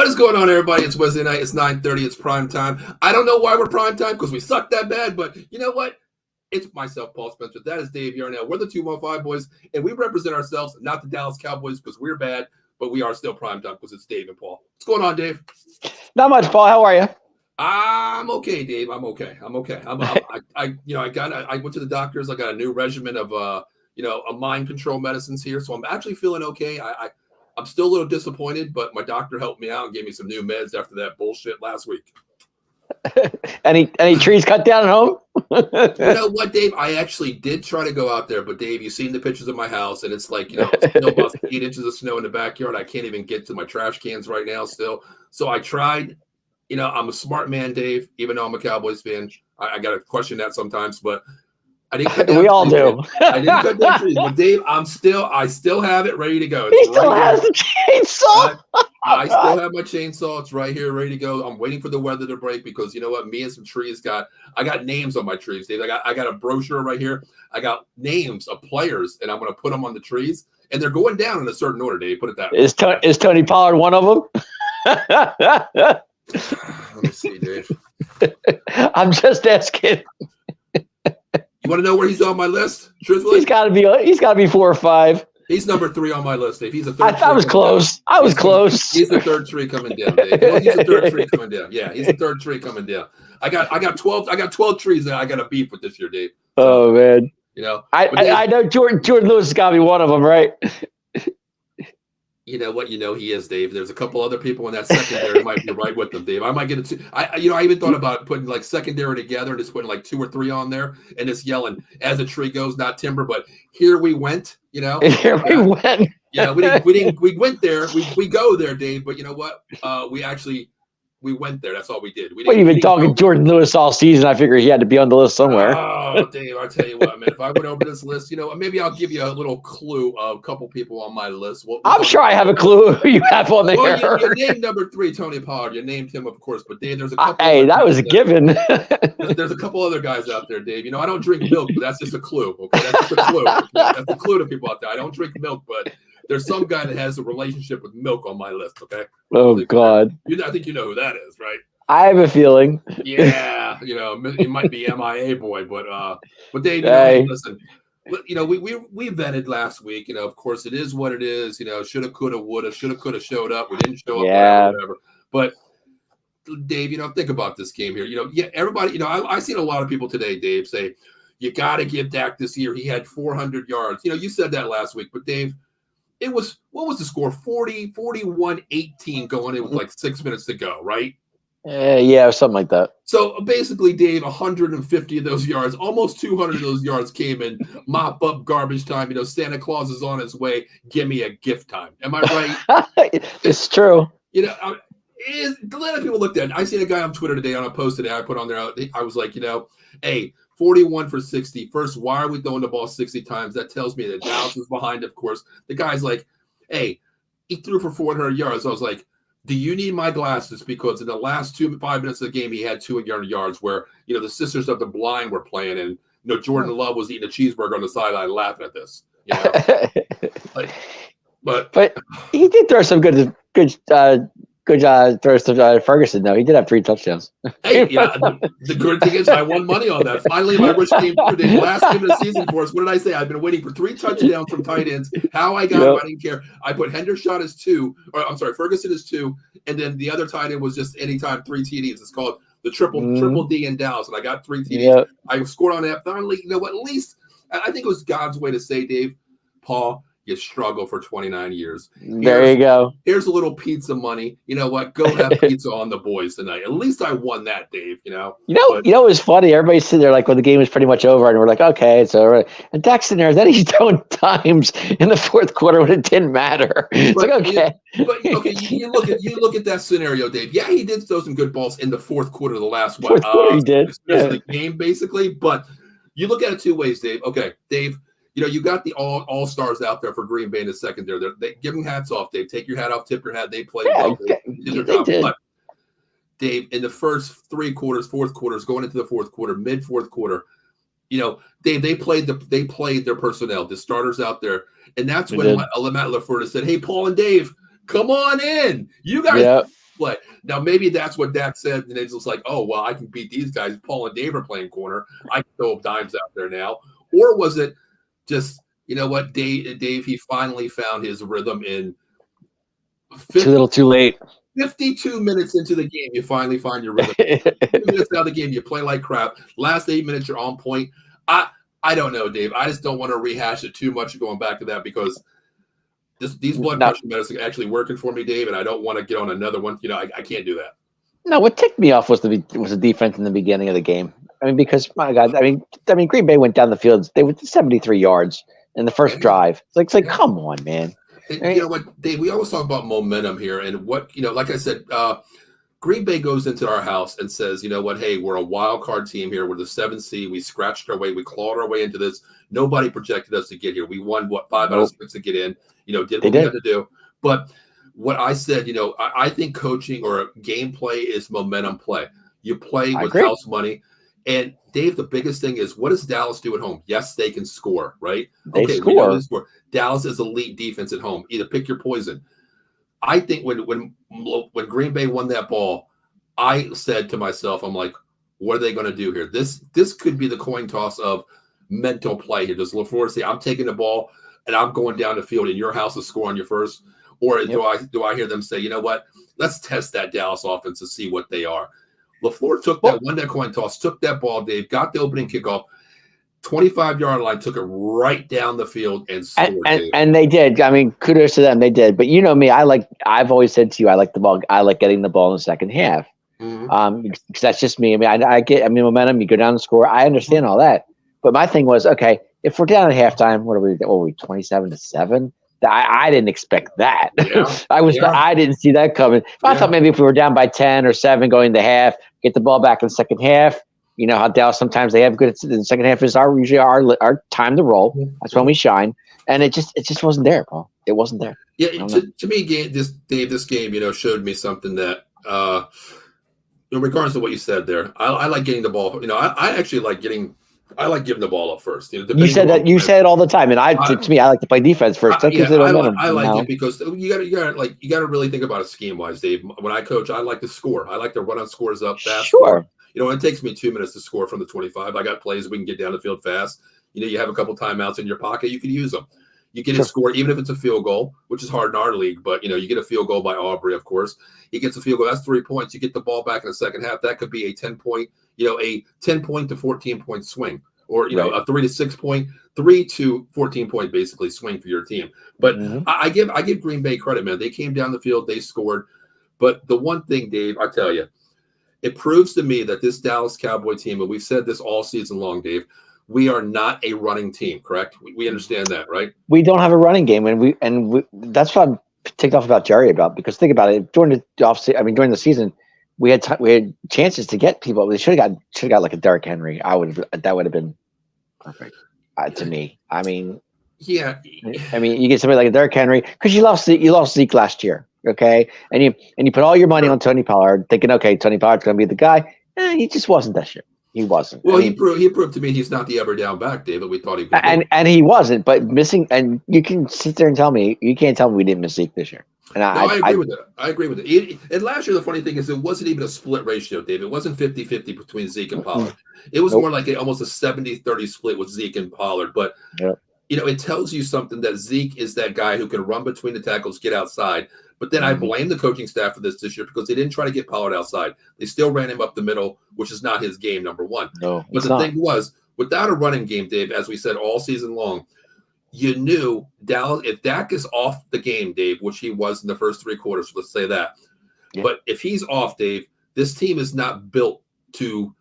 What is going on, everybody? It's Wednesday night. It's 9:30. It's prime time. I don't know why we're prime time because we suck that bad, but you know what? It's myself, Paul Spencer. That is Dave Yarnell. We're the 215 boys, and we represent ourselves, not the Dallas Cowboys because we're bad, but we are still prime time because it's Dave and Paul. What's going on, Dave? Not much, Paul. How are you? I'm okay, Dave. I'm okay. I went to the doctors. I got a new regimen of a mind control medicines here, so I'm actually feeling okay. I'm still a little disappointed, but my doctor helped me out and gave me some new meds after that bullshit last week. Any trees cut down at home? You know what, Dave? I actually did try to go out there, but Dave, you've seen the pictures of my house, and it's like, about 8 inches of snow in the backyard. I can't even get to my trash cans right now still. So I tried. I'm a smart man, Dave, even though I'm a Cowboys fan. I got to question that sometimes, but I didn't cut down we all do. I didn't cut down trees, but Dave, I still have it ready to go. He still has the chainsaw. I still have my chainsaw. It's right here, ready to go. I'm waiting for the weather to break because you know what? Me and some trees I got names on my trees, Dave. I got a brochure right here. I got names of players, and I'm going to put them on the trees, and they're going down in a certain order, Dave. Put it that way. Is Tony Pollard one of them? Let me see, Dave. I'm just asking. You want to know where he's on my list? Truthfully, He's got to be 4 or 5. He's number 3 on my list, Dave. He's a third. I was close. He's the third tree coming down, Dave. Well, he's the third tree coming down. Yeah, he's the third tree coming down. I got 12 trees that I got a beef with this year, Dave. So, oh man. I know Jordan Lewis has got to be one of them, right? You know what? He is, Dave. There's a couple other people in that secondary might be right with them, Dave. I might get it. I even thought about putting like secondary together and just putting like 2 or 3 on there and just yelling as a tree goes, not timber. But here we went. Here we went. Yeah, we went there. We go there, Dave. But you know what? We went there. That's all we did. You've been talking Jordan Lewis all season. I figured he had to be on the list somewhere. Oh, Dave, I tell you what, man. If I went over this list, maybe I'll give you a little clue of a couple people on my list. I'm sure I have a clue who you have on there. Well, you named number 3, Tony Pollard. You named him, of course. But Dave, there's a couple. Hey, that was a given. There's a couple other guys out there, Dave. I don't drink milk, but that's just a clue. Okay, that's just a clue. That's a clue to people out there. I don't drink milk, but there's some guy that has a relationship with milk on my list. Okay. Oh God. I think you know who that is, right? I have a feeling. Yeah, it might be MIA boy, but Dave, listen, we vetted last week. Of course, it is what it is. Shoulda, coulda, woulda, shoulda, coulda showed up. We didn't show up, whatever. But Dave, think about this game here. Everybody, I seen a lot of people today, Dave, say you got to give Dak this year. He had 400 yards. You said that last week, but Dave, it was what was the score? 41-18 going in with like 6 minutes to go, right? Yeah, something like that. So basically, Dave, 150 of those yards, almost 200 of those yards came in mop up garbage time. Santa Claus is on his way. Give me a gift time. Am I right? It's true. A lot of people looked at it. I seen a guy on Twitter today on a post today I put on there. I was like, hey, 41 for 60. First, why are we throwing the ball 60 times? That tells me that Dallas is behind, of course. The guy's like, hey, he threw for 400 yards. I was like, do you need my glasses? Because in the last 5 minutes of the game, he had 200 yards where, the Sisters of the Blind were playing and, Jordan Love was eating a cheeseburger on the sideline laughing at this. But he did throw some good throws to Ferguson, though. He did have 3 touchdowns. Hey, the good thing is I won money on that. Finally, my wish came through. The last game of the season for us. What did I say? I've been waiting for 3 touchdowns from tight ends. How I got it, I didn't care. I put Hendershot as 2, or I'm sorry, Ferguson as 2, and then the other tight end was just anytime 3 TDs. It's called the triple D in Dallas, and I got 3 TDs. Yep. I scored on that. Finally, at least I think it was God's way to say, Dave, Paul, you struggle for 29 years. There you go. Here's a little pizza money. You know what? Go have pizza on the boys tonight. At least I won that, Dave. It was funny. Everybody's sitting there like when the game was pretty much over, and we're like, okay, it's over. And Dak's in there. Then he's throwing times in the fourth quarter when it didn't matter. It's like, okay. You look at that scenario, Dave. Yeah, he did throw some good balls in the fourth quarter of the last he did. The game, basically. But you look at it 2 ways, Dave. Okay, Dave. You got the all-stars out there for Green Bay in the secondary. They give them hats off, Dave. Take your hat off, tip your hat. They played well. They did their job. But, Dave, in the first 3 quarters, fourth quarters, going into the fourth quarter, mid-fourth quarter, Dave, they played their personnel, the starters out there. And that's when Matt LaFleur said, hey, Paul and Dave, come on in. You guys play. Now, maybe that's what Dak said, and it's just like, oh, well, I can beat these guys. Paul and Dave are playing corner. I can throw dimes out there now. Or was it just, you know what, Dave, he finally found his rhythm in Too little, too late. 52 minutes into the game, you finally find your rhythm. 2 minutes out of the game, you play like crap. Last 8 minutes, you're on point. I don't know, Dave. I just don't want to rehash it too much going back to that because these blood pressure medicine are actually working for me, Dave, and I don't want to get on another one. You know, I can't do that. No, what ticked me off was the defense in the beginning of the game. I mean, because my God, I mean, Green Bay went down the field. They went 73 yards in the first drive. It's like, come on, man. And, you know what, Dave? We always talk about momentum here, and what like I said, Green Bay goes into our house and says, you know what, hey, we're a wild card team here. We're the 7th seed. We scratched our way. We clawed our way into this. Nobody projected us to get here. We won 5 out of 6 to get in. Did what we had to do. But what I said, I think coaching or gameplay is momentum play. You play with house money. And Dave, the biggest thing is, what does Dallas do at home? Yes, they can score, right? They score. They score. Dallas is elite defense at home. Either pick your poison. I think when Green Bay won that ball, I said to myself, I'm like, what are they going to do here? This could be the coin toss of mental play here. Does LaFleur say, I'm taking the ball and I'm going down the field and your house is scoring your first? Or do I hear them say, you know what? Let's test that Dallas offense to see what they are. LaFleur won that coin toss, took that ball, Dave, got the opening kickoff, 25-yard line, took it right down the field and scored. And they did. I mean, kudos to them. They did. But you know me, I've always said to you, I like the ball. I like getting the ball in the second half. Because that's just me. I mean, momentum. You go down and score. I understand all that. But my thing was, okay, if we're down at halftime, what are we 27-7? I didn't expect that. Yeah. I didn't see that coming. I thought maybe if we were down by 10 or 7 going to half, get the ball back in the second half. You know how Dallas sometimes they have good. The second half is usually our time to roll. That's when we shine, and it just wasn't there, Paul. It wasn't there. Yeah, to me, this game, showed me something that, in regards to what you said there, I like getting the ball. I actually like giving the ball up first. You said that. You say it all the time, and to me, I like to play defense first. I like it because you got to really think about it scheme wise, Dave. When I coach, I like to score. I like to run on scores up fast. Sure. It takes me 2 minutes to score from the 25. I got plays we can get down the field fast. You have a couple timeouts in your pocket. You can use them. You get a score, even if it's a field goal, which is hard in our league. But, you get a field goal by Aubrey, of course. He gets a field goal. That's 3 points. You get the ball back in the second half. That could be a 10-point, a 10-point to 14-point swing. Or, a 3 to 6 point, 3 to 14-point basically swing for your team. But I give Green Bay credit, man. They came down the field. They scored. But the one thing, Dave, I tell you, it proves to me that this Dallas Cowboy team, and we've said this all season long, Dave, we are not a running team, correct? We understand that, right? We don't have a running game, and that's what I'm ticked off about Jerry about, because think about it, during the season, we had chances to get people. We should have got like a Derrick Henry. That would have been perfect to me. I mean, yeah. I mean, you get somebody like a Derrick Henry because you lost Zeke last year. Okay, and you put all your money on Tony Pollard, thinking, okay, Tony Pollard's going to be the guy. He just wasn't this year. He wasn't. Well, he proved to me he's not the ever down back, David. We thought he could. And he wasn't. But missing, and you can sit there and tell me you can't tell me we didn't miss Zeke this year. And I agree with that. I agree with it. And last year, the funny thing is, it wasn't even a split ratio, David. It wasn't 50-50 between Zeke and Pollard. It was more like almost a 70-30 split with Zeke and Pollard. But it tells you something that Zeke is that guy who can run between the tackles, get outside. But then I blame the coaching staff for this year because they didn't try to get Pollard outside. They still ran him up the middle, which is not his game, number one. No, but the thing was, without a running game, Dave, as we said all season long, you knew Dallas, if Dak is off the game, Dave, which he was in the first 3 quarters, let's say that. Yeah. But if he's off, Dave, this team is not built to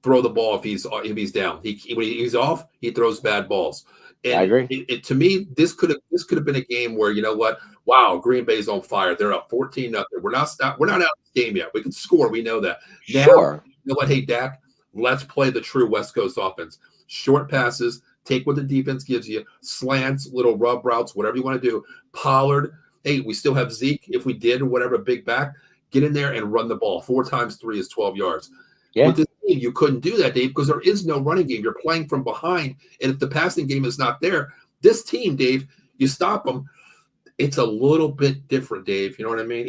throw the ball if he's down. When he's off, he throws bad balls. And I agree. To me, this could have been a game where, you know what? Wow, Green Bay's on fire. They're up 14-0. We're not out of this game yet. We can score. We know that. Now, sure. You know what? Hey, Dak, let's play the true West Coast offense. Short passes, take what the defense gives you, slants, little rub routes, whatever you want to do. Pollard, hey, we still have Zeke. If we did or whatever, big back, get in there and run the ball. 4 times 3 is 12 yards. Yeah. With this team, you couldn't do that, Dave, because there is no running game. You're playing from behind, and if the passing game is not there, this team, Dave, you stop them. It's a little bit different, Dave. You know what I mean?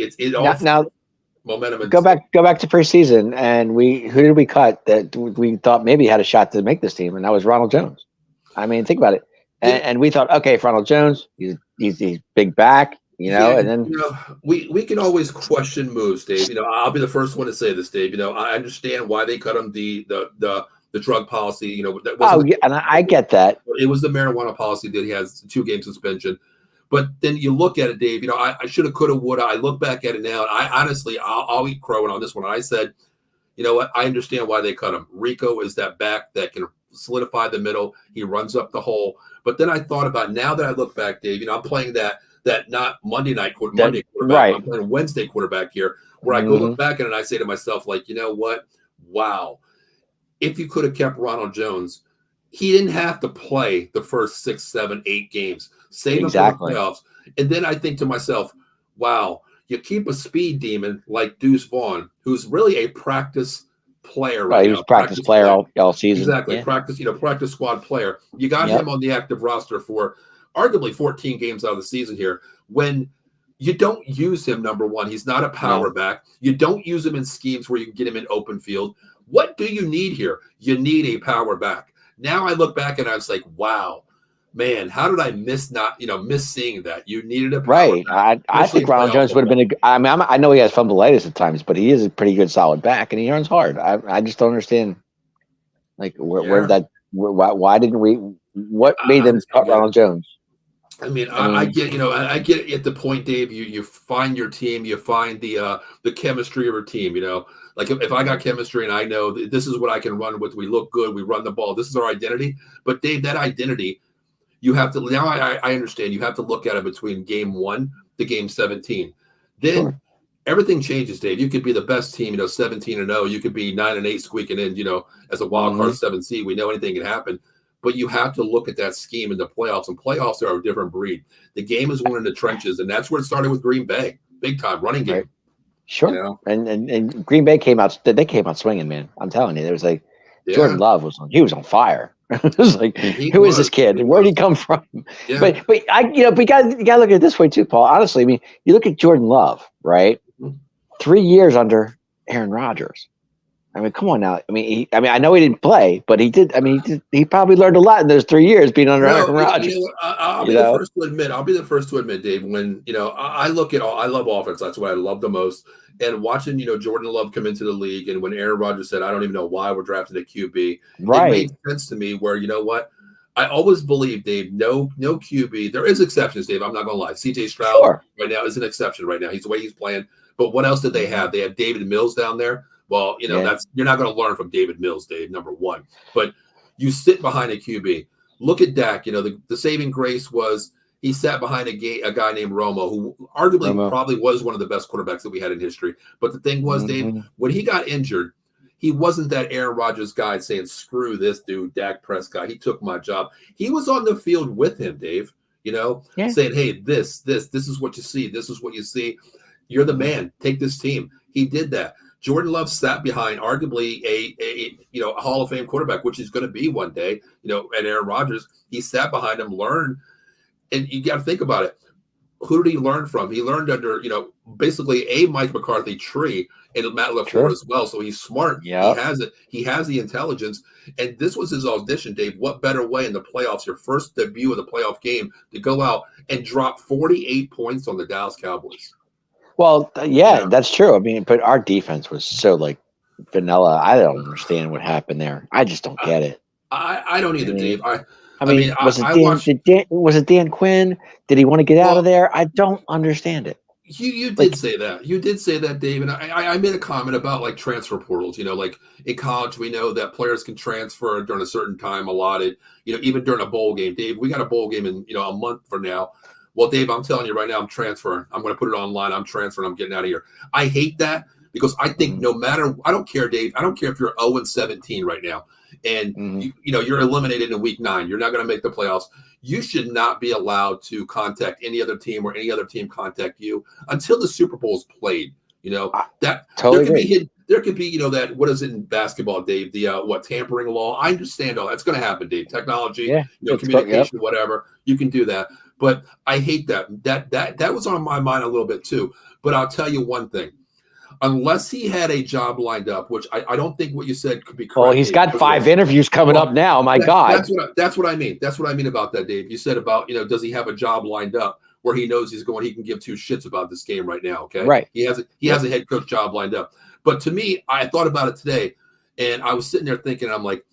momentum. And go back to preseason, and who did we cut that we thought maybe had a shot to make this team, and that was Ronald Jones. I mean, think about it. And we thought, okay, for Ronald Jones, he's big back, and then we can always question moves, Dave. I'll be the first one to say this, Dave. I understand why they cut him the drug policy. That wasn't and I get that. It was the marijuana policy that he has 2-game suspension. But then you look at it, Dave. I should have, could have, would have. I look back at it now, and I honestly, I'll eat crow on this one. I said, you know what? I understand why they cut him. Rico is that back that can solidify the middle. He runs up the hole. But then I thought about, now that I look back, Dave, I'm playing that not Monday quarterback. Right. I'm playing Wednesday quarterback here, where I go look back at it and I say to myself, like, you know what? Wow. If you could have kept Ronald Jones, he didn't have to play the first 6, 7, 8 games. Save him for the playoffs. And then I think to myself, wow, you keep a speed demon like Deuce Vaughn, who's really a practice player right now. He was practice player all season. Exactly. Yeah. Practice squad player. You got him on the active roster for arguably 14 games out of the season here. When you don't use him, number one, he's not a power back. You don't use him in schemes where you can get him in open field. What do you need here? You need a power back. Now I look back and I was like, wow, man, how did I miss seeing that? You needed a power back. I think Ronald Jones would have been I know he has fumbleitis at times, but he is a pretty good solid back, and he runs hard. I just don't understand, like, why didn't we? What made them cut Ronald Jones? I mean, I get at the point, Dave. You find your team, you find the chemistry of your team. Like if I got chemistry and I know this is what I can run with, we look good, we run the ball. This is our identity. But Dave, that identity, you have to now. I understand. You have to look at it between game 1 to game 17. Then everything changes, Dave. You could be the best team, 17-0. You could be 9-8 squeaking in, as a wild card 7 seed. We know anything can happen. But you have to look at that scheme in the playoffs, and playoffs are a different breed. The game is won in the trenches, and that's where it started with Green Bay, big time running game. Right. Sure, and Green Bay came out. They came out swinging, man. I'm telling you, there was like Jordan Love was on fire. It was like, who is this kid? Where did he come from? Yeah. But we got to look at it this way too, Paul. Honestly, I mean, you look at Jordan Love, right? 3 years under Aaron Rodgers. I mean, come on now. I mean, I know he didn't play, but he did. I mean, he probably learned a lot in those 3 years being under Aaron Rodgers. I'll be the first to admit. I'll be the first to admit, Dave. When I look at I love offense. That's what I love the most. And watching Jordan Love come into the league, and when Aaron Rodgers said, "I don't even know why we're drafting a QB," it made sense to me. Where what, I always believe, Dave. No QB. There is exceptions, Dave. I'm not gonna lie. C.J. Stroud right now is an exception. Right now, he's the way he's playing. But what else did they have? They have David Mills down there. Well, that's you're not going to learn from David Mills, Dave, number one. But you sit behind a QB. Look at Dak. The saving grace was he sat behind a guy named Romo, who arguably probably was one of the best quarterbacks that we had in history. But the thing was, Dave, when he got injured, he wasn't that Aaron Rodgers guy saying, screw this dude, Dak Prescott. He took my job. He was on the field with him, Dave, saying, hey, this is what you see. This is what you see. You're the man. Take this team. He did that. Jordan Love sat behind arguably a Hall of Fame quarterback, which he's going to be one day, and Aaron Rodgers. He sat behind him, learned, and you got to think about it. Who did he learn from? He learned under, basically a Mike McCarthy tree and Matt LaFleur as well. So he's smart. Yeah. He has it. He has the intelligence. And this was his audition, Dave. What better way in the playoffs, your first debut of the playoff game, to go out and drop 48 points on the Dallas Cowboys? Well, that's true. I mean, but our defense was so vanilla. I don't understand what happened there. I just don't get it. I don't either, Dave. Was it Dan Quinn? Did he want to get out of there? I don't understand it. You did say that. You did say that, Dave. And I made a comment about transfer portals. Like in college, we know that players can transfer during a certain time allotted. Even during a bowl game, Dave. We got a bowl game in a month from now. Well, Dave, I'm telling you right now, I'm transferring. I'm going to pput it online. I'm transferring. I'm getting out of here. I hate that because I think no matter – I don't care, Dave. I don't care if you're 0-17 right now and, you're eliminated in week 9. You're not going to make the playoffs. You should not be allowed to contact any other team or any other team contact you until the Super Bowl is played. That totally there could be, that – what is it in basketball, Dave? The tampering law. I understand all that's going to happen, Dave. Technology, communication, whatever. You can do that. But I hate that. That was on my mind a little bit too. But I'll tell you one thing. unless he had a job lined up, which I don't think what you said could be correct. Well, he's got 5 interviews coming up now. My God. That's what I mean. That's what I mean about that, Dave. You said about, does he have a job lined up where he knows he can give 2 shits about this game right now, okay? Right. He has a head coach job lined up. But to me, I thought about it today, and I was sitting there thinking, I'm like,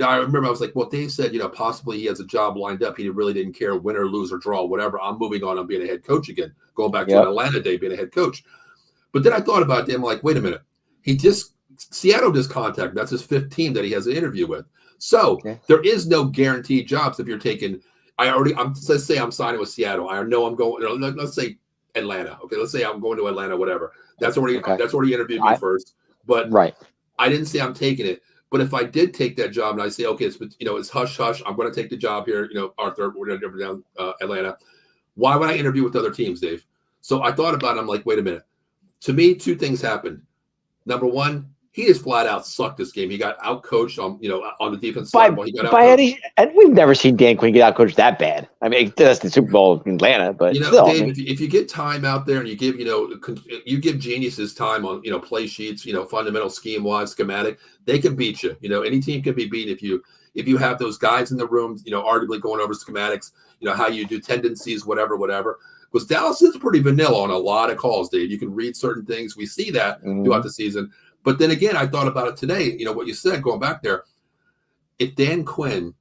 I remember I was like, well, Dave said, possibly he has a job lined up. He really didn't care, win or lose or draw, whatever. I'm moving on. I'm being a head coach again, going back to an Atlanta day, being a head coach. But then I thought about it. I'm like, wait a minute. Seattle just contacted. That's his 5th team that he has an interview with. So there is no guaranteed jobs if you're taking. Let's say I'm signing with Seattle. I know I'm going. Let's say Atlanta. Okay, let's say I'm going to Atlanta. Whatever. That's already interviewed me first. But I didn't say I'm taking it. But if I did take that job and I say, okay, it's hush hush. I'm going to take the job here. Arthur, we're going to go down Atlanta. Why would I interview with other teams, Dave? So I thought about it. I'm like, wait a minute. To me, 2 things happened. Number one, he just flat out sucked this game. He got outcoached on the defense side. And we've never seen Dan Quinn get outcoached that bad. I mean, that's the Super Bowl in Atlanta, but still, Dave, if you get time out there and you give geniuses time on play sheets, fundamental scheme wise, schematic, they can beat you. Any team can be beat if you have those guys in the room, arguably going over schematics, how you do tendencies, whatever. Because Dallas is pretty vanilla on a lot of calls, Dave. You can read certain things. We see that throughout the season. But then again, I thought about it today. What you said, going back there. If Dan Quinn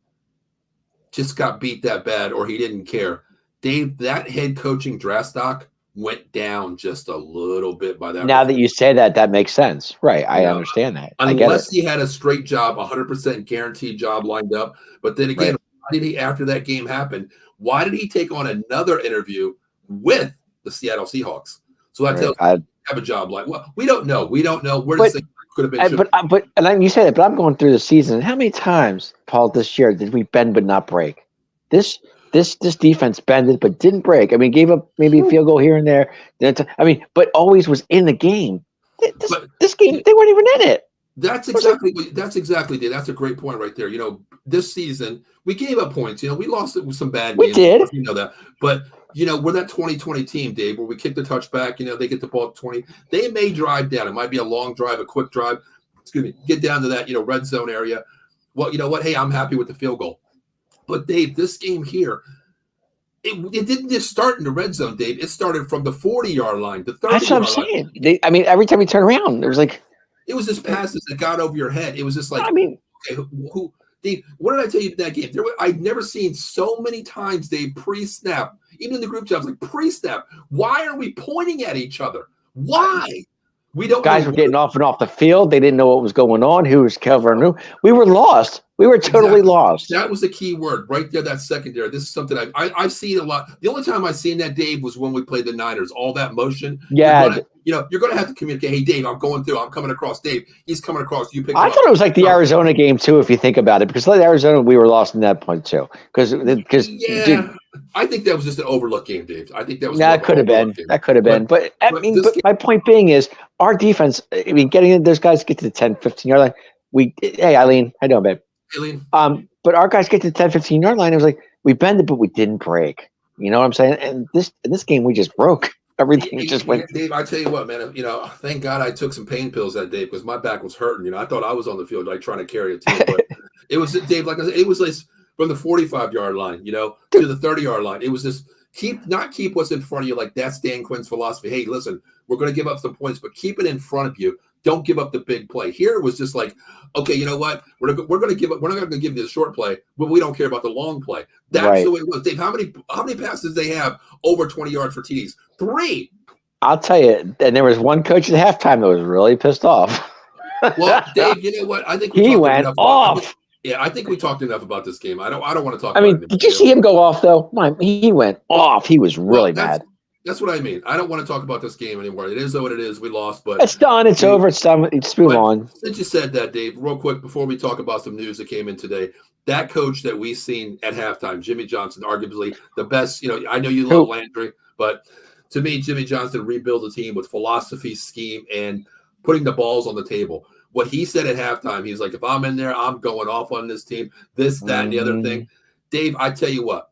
just got beat that bad or he didn't care, Dave, that head coaching draft stock went down just a little bit by that. Now that you say that, that makes sense. Right. I understand that. Unless he had a straight job, 100% guaranteed job lined up. But then again, why did he, after that game happened, why did he take on another interview with the Seattle Seahawks? So that tells you have a job like, well, we don't know. Where this thing could have been. And you say that, but I'm going through the season. How many times, Paul, this year did we bend but not break? This defense bended but didn't break. I mean, gave up maybe a field goal here and there. But always was in the game. This game, they weren't even in it. That's exactly Dave. That's a great point right there. This season we gave up points. We lost it with some bad games. We did. You know that, but. We're that 2020 team, Dave, where we kick the touchback. They get the ball at 20. They may drive down. It might be a long drive, a quick drive. Get down to that, red zone area. Well, you know what? Hey, I'm happy with the field goal. But, Dave, this game here, it didn't just start in the red zone, Dave. It started from the 40-yard line, the 30-yard line. That's what I'm saying. Every time we turn around, it was like. It was just passes that got over your head. It was just like, okay, who Dave, what did I tell you that game? I'd never seen so many times, Dave, pre-snap. Even in the group chat, I was like, pre-snap. Why are we pointing at each other? Why? We don't. Guys were getting off and off the field. They didn't know what was going on. Who was covering who? We were lost. We were totally lost. That was the key word right there. That secondary. This is something I've seen a lot. The only time I've seen that, Dave, was when we played the Niners. All that motion. Yeah. You're going to have to communicate. Hey, Dave, I'm going through. I'm coming across. Dave, he's coming across. You pick. I thought it was like the Arizona game too, if you think about it, because like Arizona, we were lost in that point too. Because I think that was just an overlook game, Dave. I think that was. That could have been. That could have been. But my point being is our defense. Getting those guys get to the 10, 15-yard line. Hey, Eileen, how you doing, babe? Eileen. But our guys get to the 10, 15-yard line. It was like we bended, but we didn't break. You know what I'm saying? And in this game, we just broke. Everything just went. Dave, I tell you what, man. Thank God I took some pain pills that day because my back was hurting. I thought I was on the field like trying to carry a team, but it was Dave. Like I said, it was like from the 45-yard line, to the 30-yard line. It was just keep what's in front of you. Like that's Dan Quinn's philosophy. Hey, listen, we're going to give up some points, but keep it in front of you. Don't give up the big play. Here it was just like, okay, you know what? We're going to give up. We're not going to give you the short play, but we don't care about the long play. That's the way it was, Dave. How many passes they have over 20 yards for TDs? 3. I'll tell you. And there was one coach at halftime that was really pissed off. Well, Dave, you know what? I think he went off. I think we talked enough about this game. I don't want to talk. about it did you see him go off though? He went off. He was really mad. That's what I mean. I don't want to talk about this game anymore. It is what it is. We lost, but it's done. It's over. It's done. Let's move on. Since you said that, Dave, real quick before we talk about some news that came in today, that coach that we seen at halftime, Jimmy Johnson, arguably the best. I know you love Landry, but to me, Jimmy Johnson rebuilt a team with philosophy, scheme, and putting the balls on the table. What he said at halftime, he's like, if I'm in there, I'm going off on this team, this, that, and the other thing. Dave, I tell you what,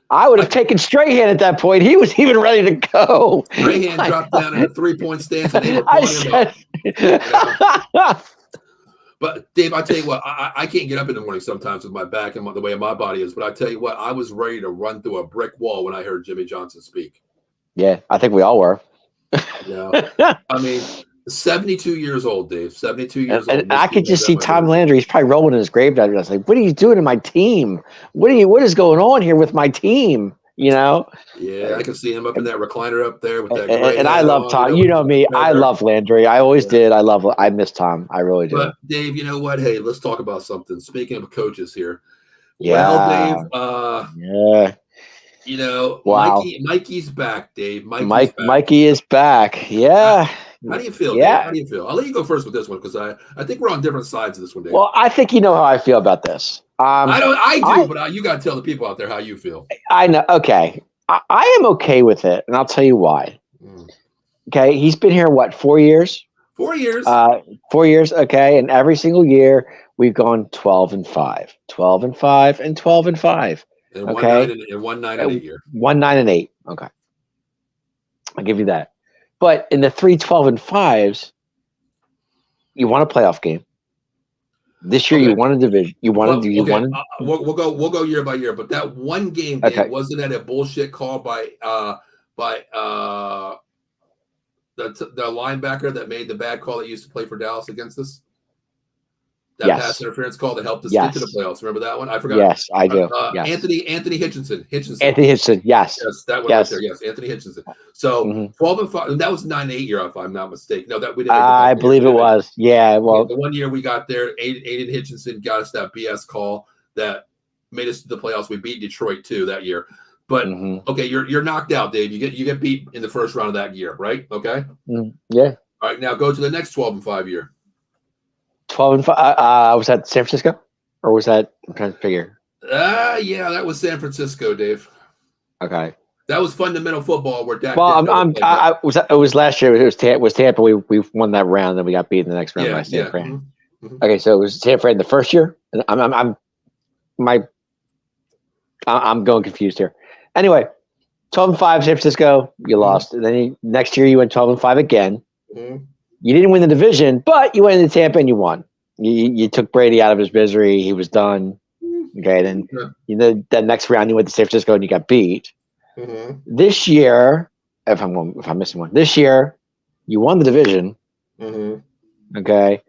I would have taken Strahan at that point. He was even ready to go. Strahan dropped down in a 3-point stance, and they were pulling him up. You know? But Dave, I tell you what, I can't get up in the morning sometimes with my back and the way my body is. But I tell you what, I was ready to run through a brick wall when I heard Jimmy Johnson speak. Yeah, I think we all were. I mean, 72 years old, Dave. 72 years old. And I could just see Tom Landry. He's probably rolling in his grave. I was like, "What are you doing to my team? What is going on here with my team?" You know? Yeah, I can see him up in that recliner up there with that. And I love Tom. You know me. I love Landry. I always did. I miss Tom. I really do. But Dave, you know what? Hey, let's talk about something. Speaking of coaches here. Yeah. Well, Dave. Yeah. You know, wow. Mikey's back, Dave. Mikey is back. Yeah. How do you feel, Dave? How do you feel? I'll let you go first with this one because I think we're on different sides of this one, Dave. Well, I think you know how I feel about this. I do, but you got to tell the people out there how you feel. I know. Okay. I am okay with it, and I'll tell you why. Okay. He's been here, what, 4 years? 4 years. 4 years. Okay. And every single year we've gone 12-5, 12-5, and 12-5. And okay. 1-9-8 year. 1-9-8. Okay. I'll give you that. But in the 3 12-5s, you won a playoff game. This year, you won a division. You won. We'll go year by year. But that one game, Dave, wasn't that a bullshit call by the linebacker that made the bad call that used to play for Dallas against us? That pass interference call that helped us get to the playoffs. Remember that one? I forgot. Yes, I do. Anthony Hitchinson. Anthony Hitchinson. Yes. Yes, that one right there. Yes, Anthony Hitchinson. So 12-5. That was 9-8 year, if I'm not mistaken. No, that we didn't. I believe it was. Yeah. Well, the 1 year we got there, Aiden Hitchinson got us that BS call that made us to the playoffs. We beat Detroit too that year. But okay, you're knocked out, Dave. You get beat in the first round of that year, right? Okay. Yeah. All right, now go to the next 12-5 year. 12-5. Was that San Francisco, or was that? I'm trying to figure. Yeah, that was San Francisco, Dave. Okay. That was fundamental football. Where Dak. Well, it was last year. It was Tampa. We won that round, and we got beat in the next round by San Fran. Okay, so it was San Fran the first year, and I'm going confused here. Anyway, 12-5 San Francisco. You lost, and then next year you went 12-5 again. You didn't win the division, but you went into Tampa and you won. You took Brady out of his misery. He was done. Okay, then that next round you went to San Francisco and you got beat. This year, if I'm missing one, this year you won the division. Okay,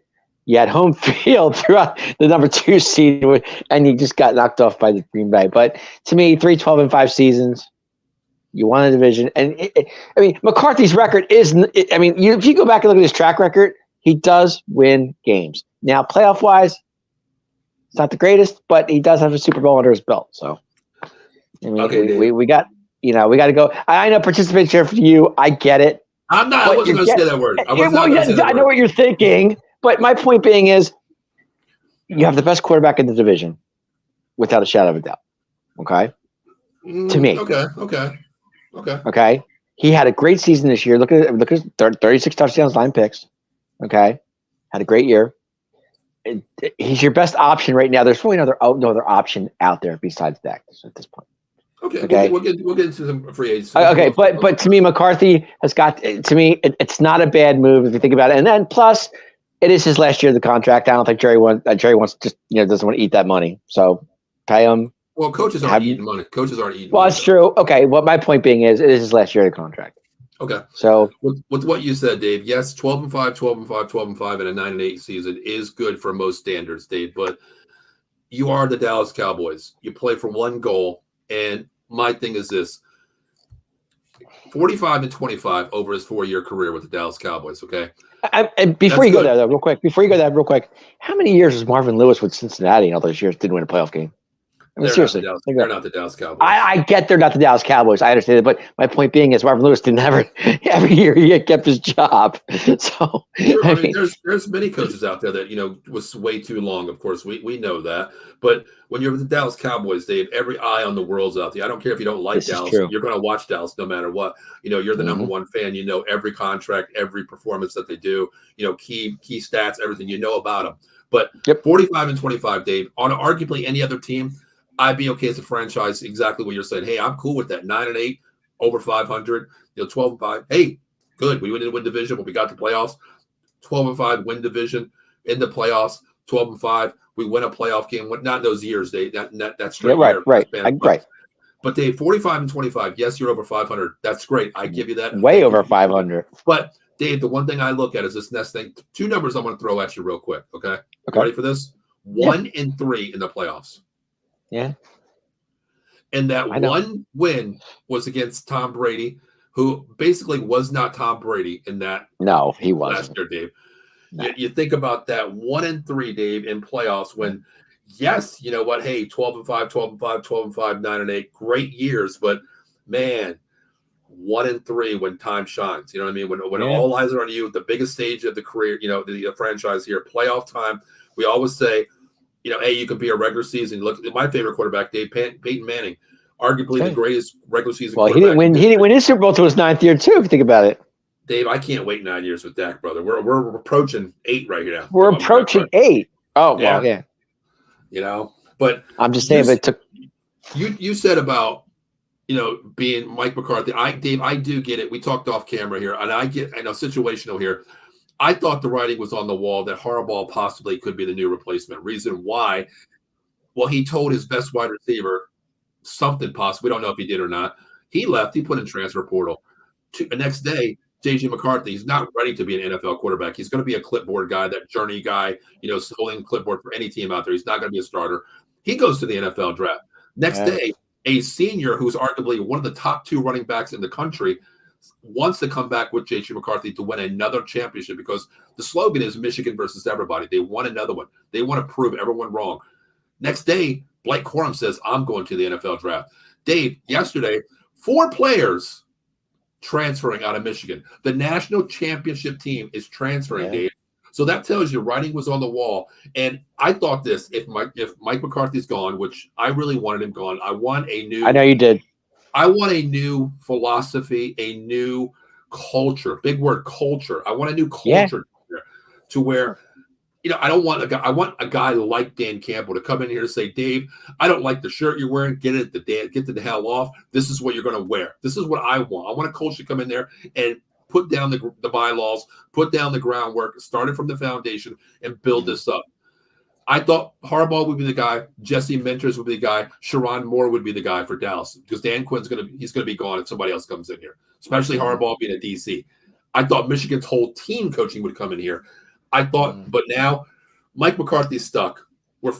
you had home field throughout the number 2 seed, and you just got knocked off by the Green Bay. But to me, 3 12-5 seasons. You won a division, and McCarthy's record is. If you go back and look at his track record, he does win games. Now, playoff wise, it's not the greatest, but he does have a Super Bowl under his belt. So, we got to go. I know participation share for you. I get it. I wasn't going to say that word. I know what you're thinking, but my point being is, you have the best quarterback in the division, without a shadow of a doubt. Okay, to me. Okay. He had a great season this year. Look at 36 touchdowns, 9 picks. Okay. Had a great year. He's your best option right now. There's really no other option out there besides Dak at this point. Okay. We'll get into some free agents. Okay. But to me, McCarthy has got, to me, it's not a bad move if you think about it. And then plus, it is his last year of the contract. I don't think Jerry wants just, doesn't want to eat that money. So pay him. Well, coaches aren't eating money. Coaches aren't eating money. Well, that's true. Okay. Well, my point being is, it is his last year of the contract. Okay. So with what you said, Dave, yes, 12-5, 12-5, 12-5, and a 9-8 season is good for most standards, Dave. But you are the Dallas Cowboys. You play for one goal, and my thing is this: 45-25 over his 4-year career with the Dallas Cowboys. Okay. And before you go there, real quick, how many years was Marvin Lewis with Cincinnati in all those years? Didn't win a playoff game. Seriously, they're not the Dallas Cowboys. I get they're not the Dallas Cowboys. I understand it, but my point being is Marvin Lewis didn't every year he kept his job. So there's many coaches out there that was way too long. Of course, we know that. But when you're with the Dallas Cowboys, Dave, every eye on the world's out there. I don't care if you don't like Dallas. You're going to watch Dallas no matter what. You're the number one fan. Every contract, every performance that they do. Key stats, everything about them. But 45-25, Dave, on arguably any other team. I'd be okay as a franchise. Exactly what you're saying. Hey, I'm cool with that. 9-8, over 500. 12-5. Hey, good. We didn't win division, but we got the playoffs. 12-5, win division in the playoffs. 12-5. We win a playoff game. Not in those years, Dave. That straight right, year. right, right. But Dave, 45-25. Yes, you're over 500. That's great. I give you that. Way over 500. But Dave, the one thing I look at is this next thing. Two numbers I'm going to throw at you real quick. Okay. Ready for this? 1-3 in the playoffs. Yeah. And that one win was against Tom Brady, who basically was not Tom Brady in that. No, he wasn't. Last year, Dave. No. You think about that 1-3, Dave, in playoffs when, yes, you know what? Hey, 12-5, 12-5, 12-5, 9-8, great years, but man, 1-3 when time shines. You know what I mean? When all eyes are on you, the biggest stage of the career, the franchise here, playoff time. We always say, hey, you could be a regular season. Look, my favorite quarterback, Dave Peyton Manning, arguably the greatest regular season. Well, he didn't win his Super Bowl till his 9th year too. If you think about it. Dave, I can't wait 9 years with Dak, brother. We're approaching 8 right now. We're approaching 8. Oh, yeah. Well, yeah. But I'm just saying, but it took. You said about being Mike McCarthy. Dave, I do get it. We talked off camera here, and I know situational here. I thought the writing was on the wall that Harbaugh possibly could be the new replacement. Reason why? Well, he told his best wide receiver something possible. We don't know if he did or not. He left. He put in transfer portal. The next day, J.J. McCarthy, he's not ready to be an NFL quarterback. He's going to be a clipboard guy, that journey guy, holding clipboard for any team out there. He's not going to be a starter. He goes to the NFL draft. Next day, a senior who's arguably one of the top 2 running backs in the country wants to come back with J.J. McCarthy to win another championship because the slogan is Michigan versus everybody. They want another one. They want to prove everyone wrong. Next day, Blake Corum says, I'm going to the NFL draft. Dave, yesterday, 4 players transferring out of Michigan. The national championship team is transferring, Dave. So that tells you writing was on the wall. And I thought this, if Mike McCarthy's gone, which I really wanted him gone, I want a new. I know you did. I want a new philosophy, a new culture. Big word, culture. I want a new culture to where, I don't want a guy. I want a guy like Dan Campbell to come in here and say, Dave, I don't like the shirt you're wearing. Get it the hell off. This is what you're going to wear. This is what I want. I want a coach to come in there and put down the bylaws, put down the groundwork, start it from the foundation, and build this up. I thought Harbaugh would be the guy. Jesse Mentors would be the guy. Sharon Moore would be the guy for Dallas because Dan Quinn's going to be gone if somebody else comes in here, especially Harbaugh being a DC. I thought Michigan's whole team coaching would come in here. I thought, but now Mike McCarthy's stuck.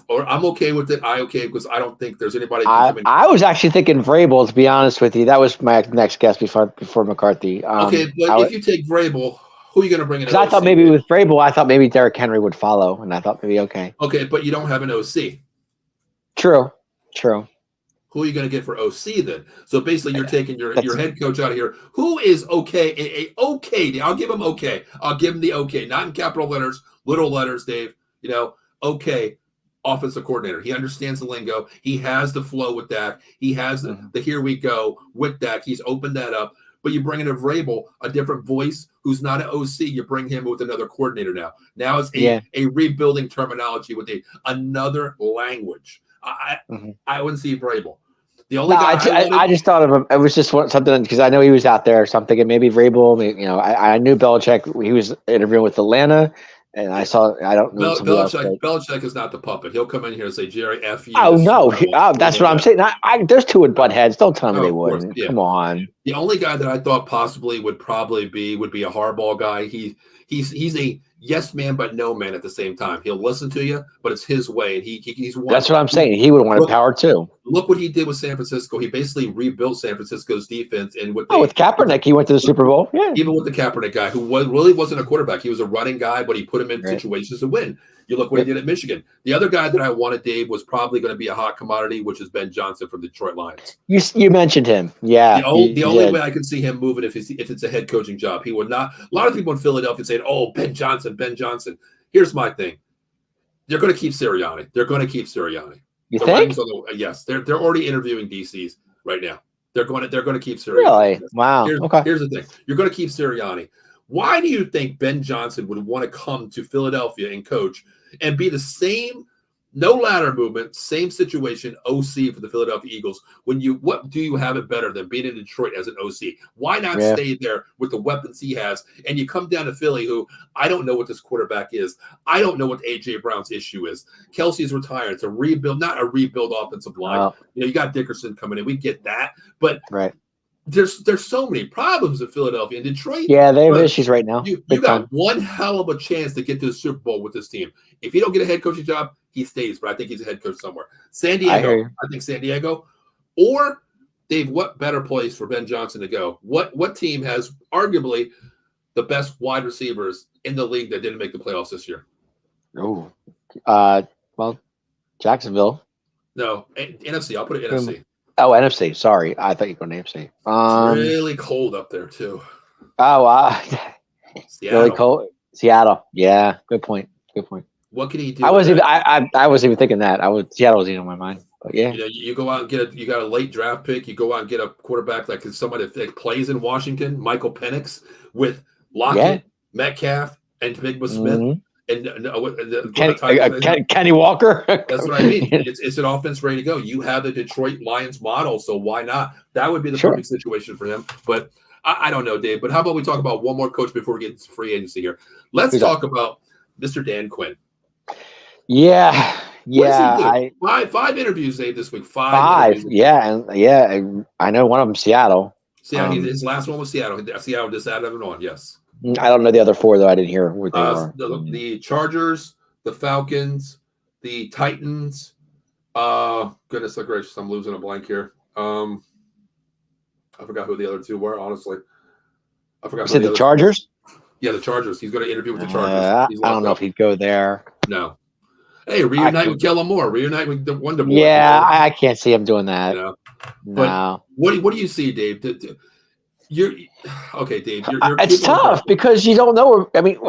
I'm okay with it. Because I don't think there's anybody. I was actually thinking Vrabel, to be honest with you. That was my next guess before McCarthy. Okay, but if you take Vrabel, who are you going to bring in? Because I thought maybe with Vrabel, I thought maybe Derrick Henry would follow, and I thought maybe okay. Okay, but you don't have an OC. True. Who are you going to get for OC then? So basically, you're taking your head coach out of here. Who is okay? Okay. I'll give him okay. I'll give him the okay. Not in capital letters, little letters, Dave. Okay. Offensive coordinator. He understands the lingo. He has the flow with Dak. He has the here we go with Dak. He's opened that up. But you bring in a Vrabel, a different voice, who's not an OC. You bring him with another coordinator now. Now it's a rebuilding terminology with another language. I wouldn't see Vrabel. The only guy I just thought of him. It was just something because I know he was out there. So I'm thinking maybe Vrabel. I knew Belichick. He was interviewing with Atlanta. And I don't know. Belichick is not the puppet. He'll come in here and say, Jerry, F you. Oh, no. That's what I'm saying. There's 2 would butt heads. Don't tell me they wouldn't. Come on. The only guy that I thought possibly would be a Harbaugh guy. He's a yes man, but no man at the same time. He'll listen to you, but it's his way. And he's one. That's what I'm saying. He would want power too. Look what he did with San Francisco. He basically rebuilt San Francisco's defense. And with Kaepernick, he went to the Super Bowl. Yeah. Even with the Kaepernick guy, who really wasn't a quarterback. He was a running guy, but he put him in situations to win. You look what he did at Michigan. The other guy that I wanted, Dave, was probably going to be a hot commodity, which is Ben Johnson from the Detroit Lions. You mentioned him. Yeah. The only way I can see him moving if it's a head coaching job. He would not. A lot of people in Philadelphia saying, oh, Ben Johnson. Here's my thing. They're going to keep Sirianni. You think? Yes. They're already interviewing DCs right now. They're going to keep Sirianni. Really? Wow. Here's the thing. You're going to keep Sirianni. Why do you think Ben Johnson would want to come to Philadelphia and coach and be the same No ladder movement, same situation, OC for the Philadelphia Eagles. What do you have it better than being in Detroit as an OC? Why not stay there with the weapons he has? And you come down to Philly, who I don't know what this quarterback is. I don't know what A.J. Brown's issue is. Kelsey's retired. It's a rebuild, not a rebuild offensive line. Wow. You got Dickerson coming in. We get that. But right. There's so many problems in Philadelphia and Detroit. Yeah, they have issues right now. You got one hell of a chance to get to the Super Bowl with this team. If you don't get a head coaching job, he stays, but I think he's a head coach somewhere. San Diego, I think San Diego. Or, Dave, what better place for Ben Johnson to go? What team has arguably the best wide receivers in the league that didn't make the playoffs this year? Oh, well, Jacksonville. No, NFC. I'll put it NFC. Oh, NFC. Sorry, I thought you were going to NFC. It's really cold up there too. Oh, Seattle. Really cold. Seattle. Yeah, good point. What can he do? I wasn't even thinking that. Seattle was even on my mind. But yeah, you go out and you got a late draft pick. You go out and get a quarterback like somebody that plays in Washington, Michael Penix, with Lockett, Metcalf, and Bigba Smith. Mm-hmm. And Kenny Walker. That's what I mean. It's an offense ready to go. You have the Detroit Lions model, so why not? That would be the perfect situation for him. But I don't know, Dave. But how about we talk about one more coach before we get into free agency here? Let's talk about Mr. Dan Quinn. Yeah. Five interviews, Dave, this week. Five. Yeah, and I know one of them Seattle. Seattle. His last one was Seattle. Seattle just added it on. Yes. I don't know the other four though. I didn't hear what they were. The Chargers, the Falcons, the Titans. Goodness gracious, I'm losing a blank here. I forgot who the other two were. Honestly, I forgot. You said the Chargers? Yeah, the Chargers. He's going to interview with the Chargers. I don't know if he'd go there. No. Hey, reunite with Kellen Moore. Reunite with the Wonder Boy. Yeah, I can't see him doing that. No. No. What do you see, Dave? You're okay, Dave. It's tough because you don't know. I mean,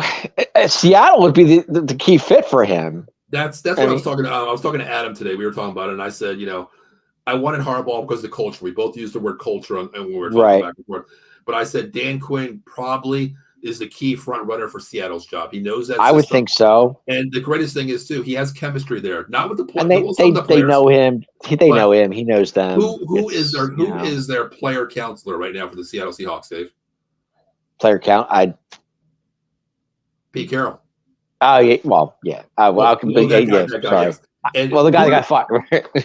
Seattle would be the key fit for him. That's what I was talking to. I was talking to Adam today. We were talking about it, and I said, I wanted Harbaugh because of the culture. We both used the word culture, and when we were talking back and forth. But I said Dan Quinn probably is the key front runner for Seattle's job. He knows that. I would think so. And the greatest thing is too, he has chemistry there. Not with the players. And they know him. They know him. He knows them. Who is their player counselor right now for the Seattle Seahawks, Dave? Player count? Pete Carroll. Oh yeah. Well, yeah. Sorry. And the guy that got fired.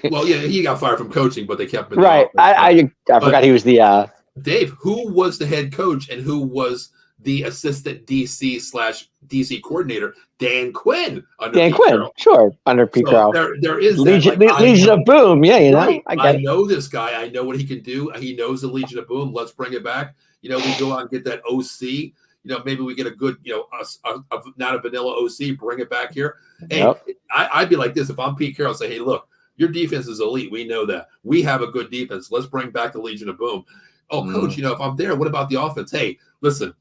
Well, yeah, he got fired from coaching, but they kept him. Right. I forgot he was the. Dave, who was the head coach and who was the assistant DC/DC coordinator? Dan Quinn. Sure, under Pete Carroll. There is Legion of Boom. Yeah, right. I know this guy. I know what he can do. He knows the Legion of Boom. Let's bring it back. We go out and get that OC. Maybe we get a good, not a vanilla OC. Bring it back here. Hey, I'd be like this if I'm Pete Carroll. Say, hey, look, your defense is elite. We know that. We have a good defense. Let's bring back the Legion of Boom. Oh, coach, if I'm there, what about the offense? Hey, listen,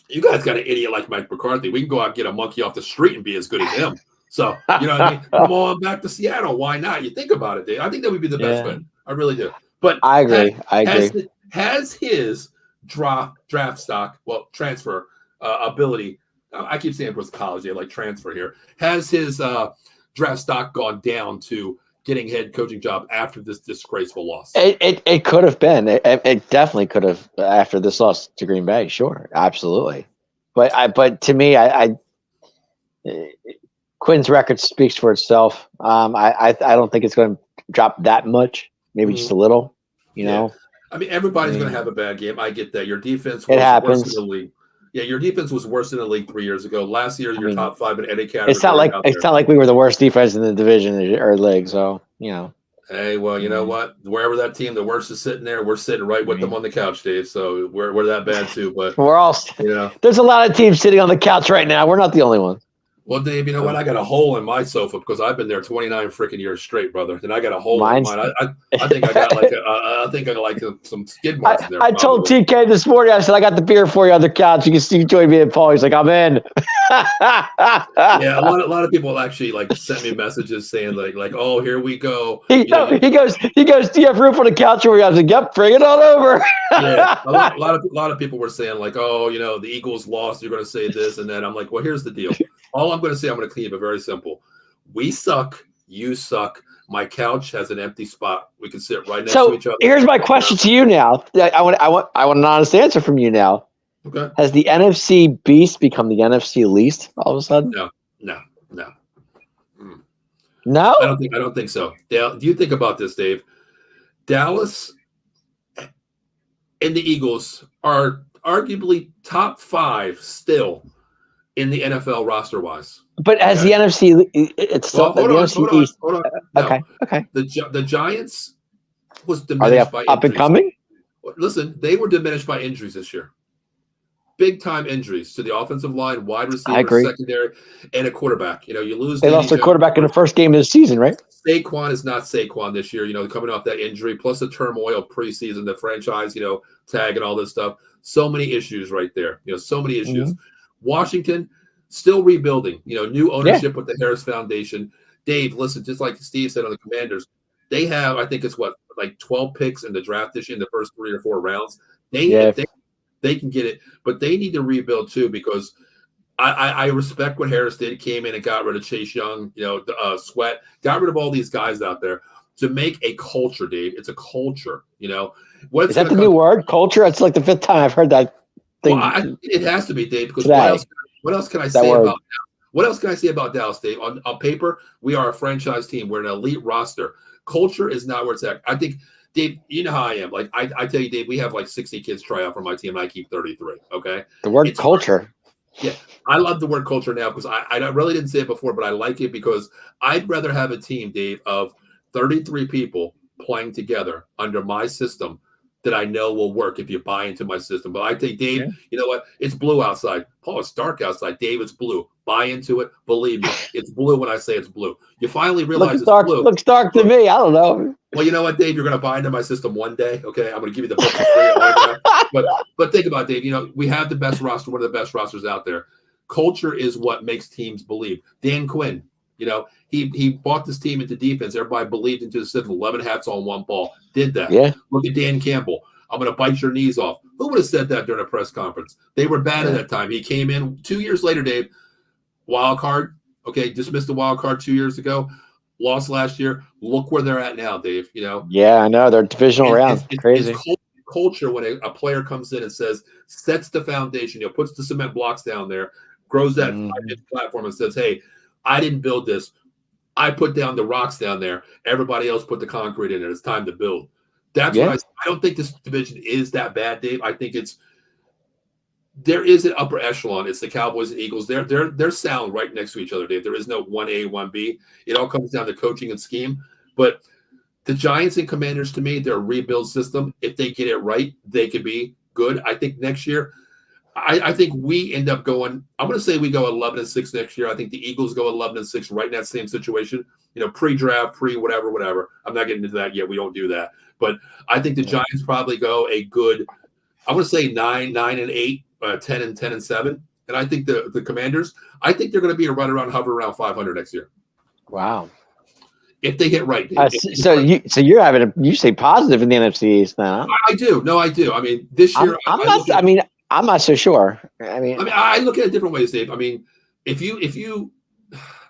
you guys got an idiot like Mike McCarthy. We can go out and get a monkey off the street and be as good as him. So, you know what I mean? Come on back to Seattle. Why not? You think about it, Dave. I think that would be the best fit. I really do. But I agree. Has his draft stock, transfer ability, I keep saying it was college, like transfer here. Has his draft stock gone down to getting head coaching job after this disgraceful loss? It could have been. It definitely could have after this loss to Green Bay. Sure, absolutely. But to me, Quinn's record speaks for itself. I don't think it's going to drop that much. Maybe just a little. You know. I mean, everybody's going to have a bad game. I get that. Your defense was worse in the league. Yeah, your defense was worse in the league 3 years ago. Last year, you're top 5 in any category. It's not like we were the worst defense in the division or league. So Hey, well, you know what? Wherever that team, the worst is sitting there, we're sitting right with them on the couch, Dave. So we're that bad too. But we're all. There's a lot of teams sitting on the couch right now. We're not the only ones. Well, Dave, you know what? I got a hole in my sofa because I've been there 29 freaking years straight, brother. And I got a hole in mine. I think I got some skid marks in there. I told TK this morning, I said, I got the beer for you on the couch. You can see join me and Paul. He's like, I'm in. Yeah, a lot of people actually sent me messages saying like, oh, here we go. He goes, do you have room on the couch? Where I was like, yep, bring it on over. Yeah, a lot of people were saying like, oh, the Eagles lost. You're going to say this and then. I'm like, well, here's the deal. All I'm going to say, I'm going to keep it very simple. We suck. You suck. My couch has an empty spot. We can sit right next to So each other. here's my question to you now. I want an honest answer from you now. Okay. Has the NFC Beast become the NFC Least all of a sudden? No. No? I don't think so. Dale, do you think about this, Dave? Dallas and the Eagles are arguably top 5 still in the NFL roster wise. But as the NFC, it's still hold the on, NFC East. hold on. No. Okay. The Giants was Are they diminished by up and injuries. coming? Listen, they were diminished by injuries this year. Big time injuries to the offensive line, wide I agree. receiver, secondary, and a quarterback. You know, you lose. They lost their quarterback in the first game of the season, right? Saquon is not Saquon this year. You know, coming off that injury, plus the turmoil preseason, the franchise, tag and all this stuff. So many issues right there. So many issues. Mm-hmm. Washington still rebuilding. New ownership with the Harris Foundation. Dave, listen, just like Steve said on the Commanders, they have, I think it's 12 picks in the draft this year in the first 3 or 4 rounds. They can get it, but they need to rebuild too, because I respect what Harris did. Came in and got rid of Chase Young, Sweat, got rid of all these guys out there to make a culture, Dave. It's a culture, What is that the new word? Culture? It's like the 5th time I've heard that thing. Well, it has to be, Dave, because what else can I say about Dallas? What else can I say about Dallas, Dave? On paper, we are a franchise team. We're an elite roster. Culture is not where it's at. I think, Dave, you know how I am. Like I tell you, Dave, we have 60 kids try out for my team, and I keep 33. Okay. The word culture. Yeah, I love the word culture now, because I really didn't say it before, but I like it because I'd rather have a team, Dave, of 33 people playing together under my system that I know will work if you buy into my system. But I think, Dave, you know what? It's blue outside. Paul, it's dark outside. Dave, it's blue. Buy into it. Believe me, it's blue when I say it's blue. You finally realize it's blue. Looks dark to me. I don't know. Well, you know what, Dave? You're going to buy into my system one day, okay? I'm going to give you the book for free. But think about it, Dave. We have the best roster, one of the best rosters out there. Culture is what makes teams believe. Dan Quinn, he bought this team into defense. Everybody believed into the system. 11 hats on one ball. Did that. Yeah. Look at Dan Campbell. I'm going to bite your knees off. Who would have said that during a press conference? They were bad at that time. He came in 2 years later, Dave. Wild card. Okay, dismissed the wild card 2 years ago. Lost last year. Look where they're at now, Dave. Yeah, I know. They're divisional round. It's crazy. It's culture when a player comes in and sets the foundation, puts the cement blocks down there, grows that 5-inch platform and says, hey, I didn't build this. I put down the rocks down there. Everybody else put the concrete in it. It's time to build. That's what I don't think this division is that bad, Dave. I think there is an upper echelon. It's the Cowboys and Eagles. They're sound right next to each other, Dave. There is no 1A, 1B. It all comes down to coaching and scheme. But the Giants and Commanders, to me, they're a rebuild system. If they get it right, they could be good. I think next year, I think we end up going, I'm going to say we go 11-6 next year. I think the Eagles go 11-6 right in that same situation, pre-draft, whatever. I'm not getting into that yet. We don't do that. But I think the Giants probably go a good, I'm going to say 9-8, 10-7. And I think the Commanders, I think they're going to be hover around 500 next year. Wow. If they hit right. You say positive in the NFC East now. I do. No, I do. I mean, this year. I'm not so sure. I look at it different ways, Dave. I mean, if you,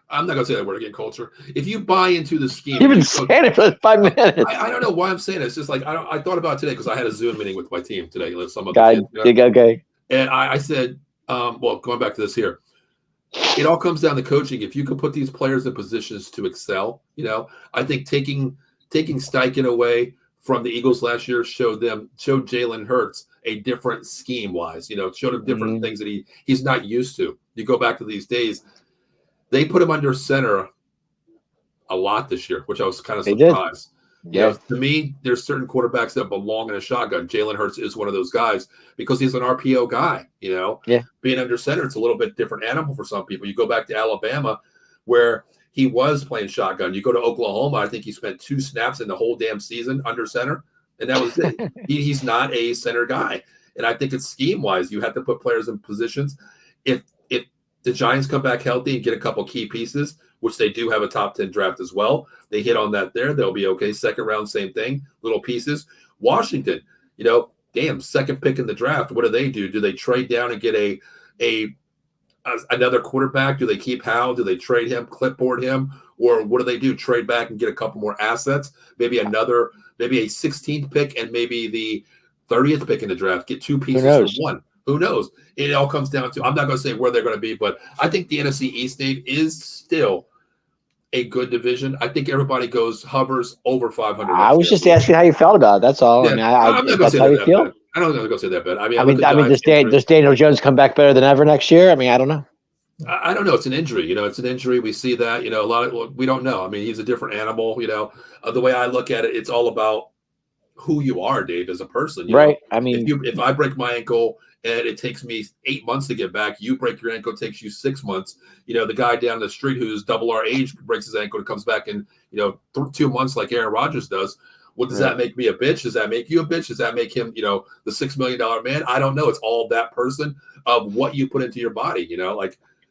I'm not going to say that word again, culture. If you buy into the scheme. You've been saying it for 5 minutes. I don't know why I'm saying it. It's just like, I thought about it today because I had a Zoom meeting with my team today. Some of the kids, okay. And I said, going back to this here, it all comes down to coaching. If you can put these players in positions to excel, I think taking Steichen away from the Eagles last year showed Jalen Hurts a different scheme wise, showed him different things that he's not used to. You go back to these days, they put him under center a lot this year, which I was kind of surprised. Yeah. To me, there's certain quarterbacks that belong in a shotgun. Jalen Hurts is one of those guys because he's an RPO guy, Being under center, it's a little bit different animal for some people. You go back to Alabama where he was playing shotgun. You go to Oklahoma, I think he spent 2 snaps in the whole damn season under center, and that was it. He's not a center guy. And I think it's scheme-wise. You have to put players in positions. If the Giants come back healthy and get a couple key pieces, which they do have a top 10 draft as well. They hit on that there. They'll be okay. Second round, same thing, little pieces. Washington, second pick in the draft. What do? Do they trade down and get another quarterback? Do they keep Howell? Do they trade him, clipboard him? Or what do? Trade back and get a couple more assets, maybe a 16th pick and maybe the 30th pick in the draft. Get two pieces for one. Who knows? It all comes down to, I'm not going to say where they're going to be, but I think the NFC East, Dave, is still a good division. I think everybody hovers over 500. I was just asking how you felt about it. That's all. Yeah, I'm not going to say that bad. I don't know. Go say that bad. I mean, does Daniel Jones come back better than ever next year? I mean, I don't know. I don't know. It's an injury. It's an injury. We see that. A lot of we don't know. I mean, he's a different animal. The way I look at it, it's all about who you are, Dave, as a person. Right. I mean, if I break my ankle and it takes me 8 months to get back, you break your ankle, it takes you 6 months. The guy down the street who's double our age breaks his ankle and comes back in 2 months like Aaron Rodgers does. Well, does that make me a bitch? Does that make you a bitch? Does that make him, the $6 million man? I don't know. It's all that person of what you put into your body.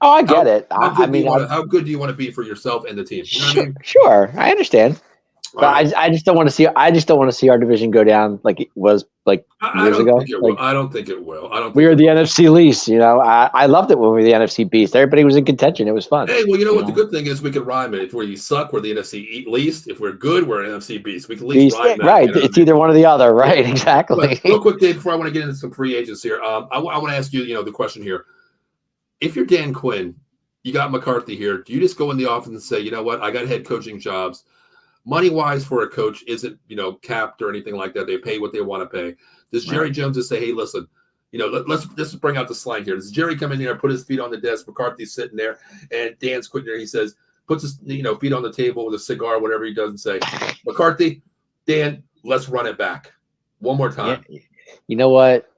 Oh, I get it. How good do you want to be for yourself and the team? Sure, I understand. But right. I just don't want to see. I just don't want to see our division go down like it was like years ago. I don't think it will. We were the NFC least. I loved it when we were the NFC beast. Everybody was in contention. It was fun. Hey, well, what? The good thing is we can rhyme it. If we suck, we're the NFC least. If we're good, we're NFC beast. We can at least rhyme that. Right. It's either one or the other. Right. Exactly. But real quick, Dave, before I want to get into some free agents here, I want to ask you, the question here. If you're Dan Quinn, you got McCarthy here. Do you just go in the office and say, you know what? I got head coaching jobs. Money-wise for a coach isn't, capped or anything like that. They pay what they want to pay. Does Jerry Jones just say, hey, listen, let's bring out the slang here. Does Jerry come in here, put his feet on the desk, McCarthy's sitting there, and Dan's quitting there. He says, puts his feet on the table with a cigar, whatever he does, and say, McCarthy, Dan, let's run it back one more time. Yeah. You know what?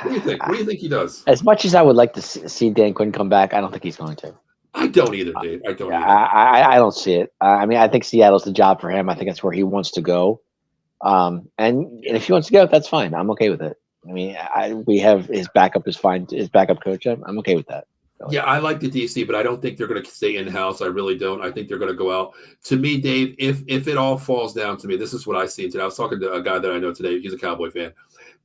What do you think? What do you think he does? As much as I would like to see Dan Quinn come back, I don't think he's going to. I don't either, Dave. I don't either. I don't see it. I think Seattle's the job for him. I think that's where he wants to go. And if he wants to go, that's fine. I'm okay with it. We have his backup is fine. His backup coach. I'm okay with that. Yeah, I like the DC, but I don't think they're going to stay in-house. I really don't. I think they're going to go out. To me, Dave, if it all falls down to me, this is what I see today. I was talking to a guy that I know today. He's a Cowboy fan.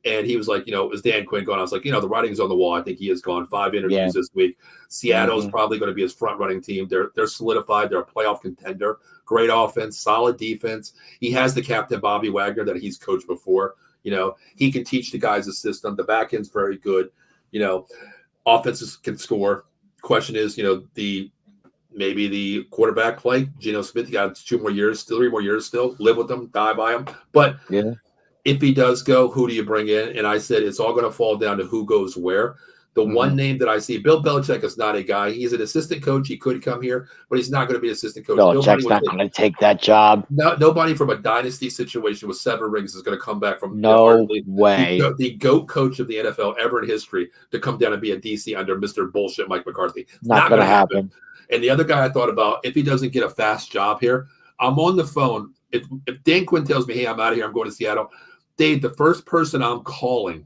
And he was like, is Dan Quinn gone? I was like, the writing's on the wall. I think he is gone. 5 interviews this week. Seattle's probably going to be his front-running team. They're solidified. They're a playoff contender. Great offense, solid defense. He has the captain, Bobby Wagner, that he's coached before. He can teach the guys the system. The back end's very good. Offenses can score. Question is, maybe the quarterback play. Geno Smith, he got 3 more years still. Live with them, die by them. But if he does go, who do you bring in? And I said it's all going to fall down to who goes where. The one name that I see, Bill Belichick is not a guy. He's an assistant coach. He could come here, but he's not going to be an assistant coach. Belichick's not going to take that job. Nobody from a dynasty situation with 7 rings is going to come back from way. The GOAT coach of the NFL ever in history to come down and be a DC under Mr. Bullshit Mike McCarthy. Not going to happen. And the other guy I thought about, if he doesn't get a fast job here, I'm on the phone. If Dan Quinn tells me, hey, I'm out of here, I'm going to Seattle, Dave, the first person I'm calling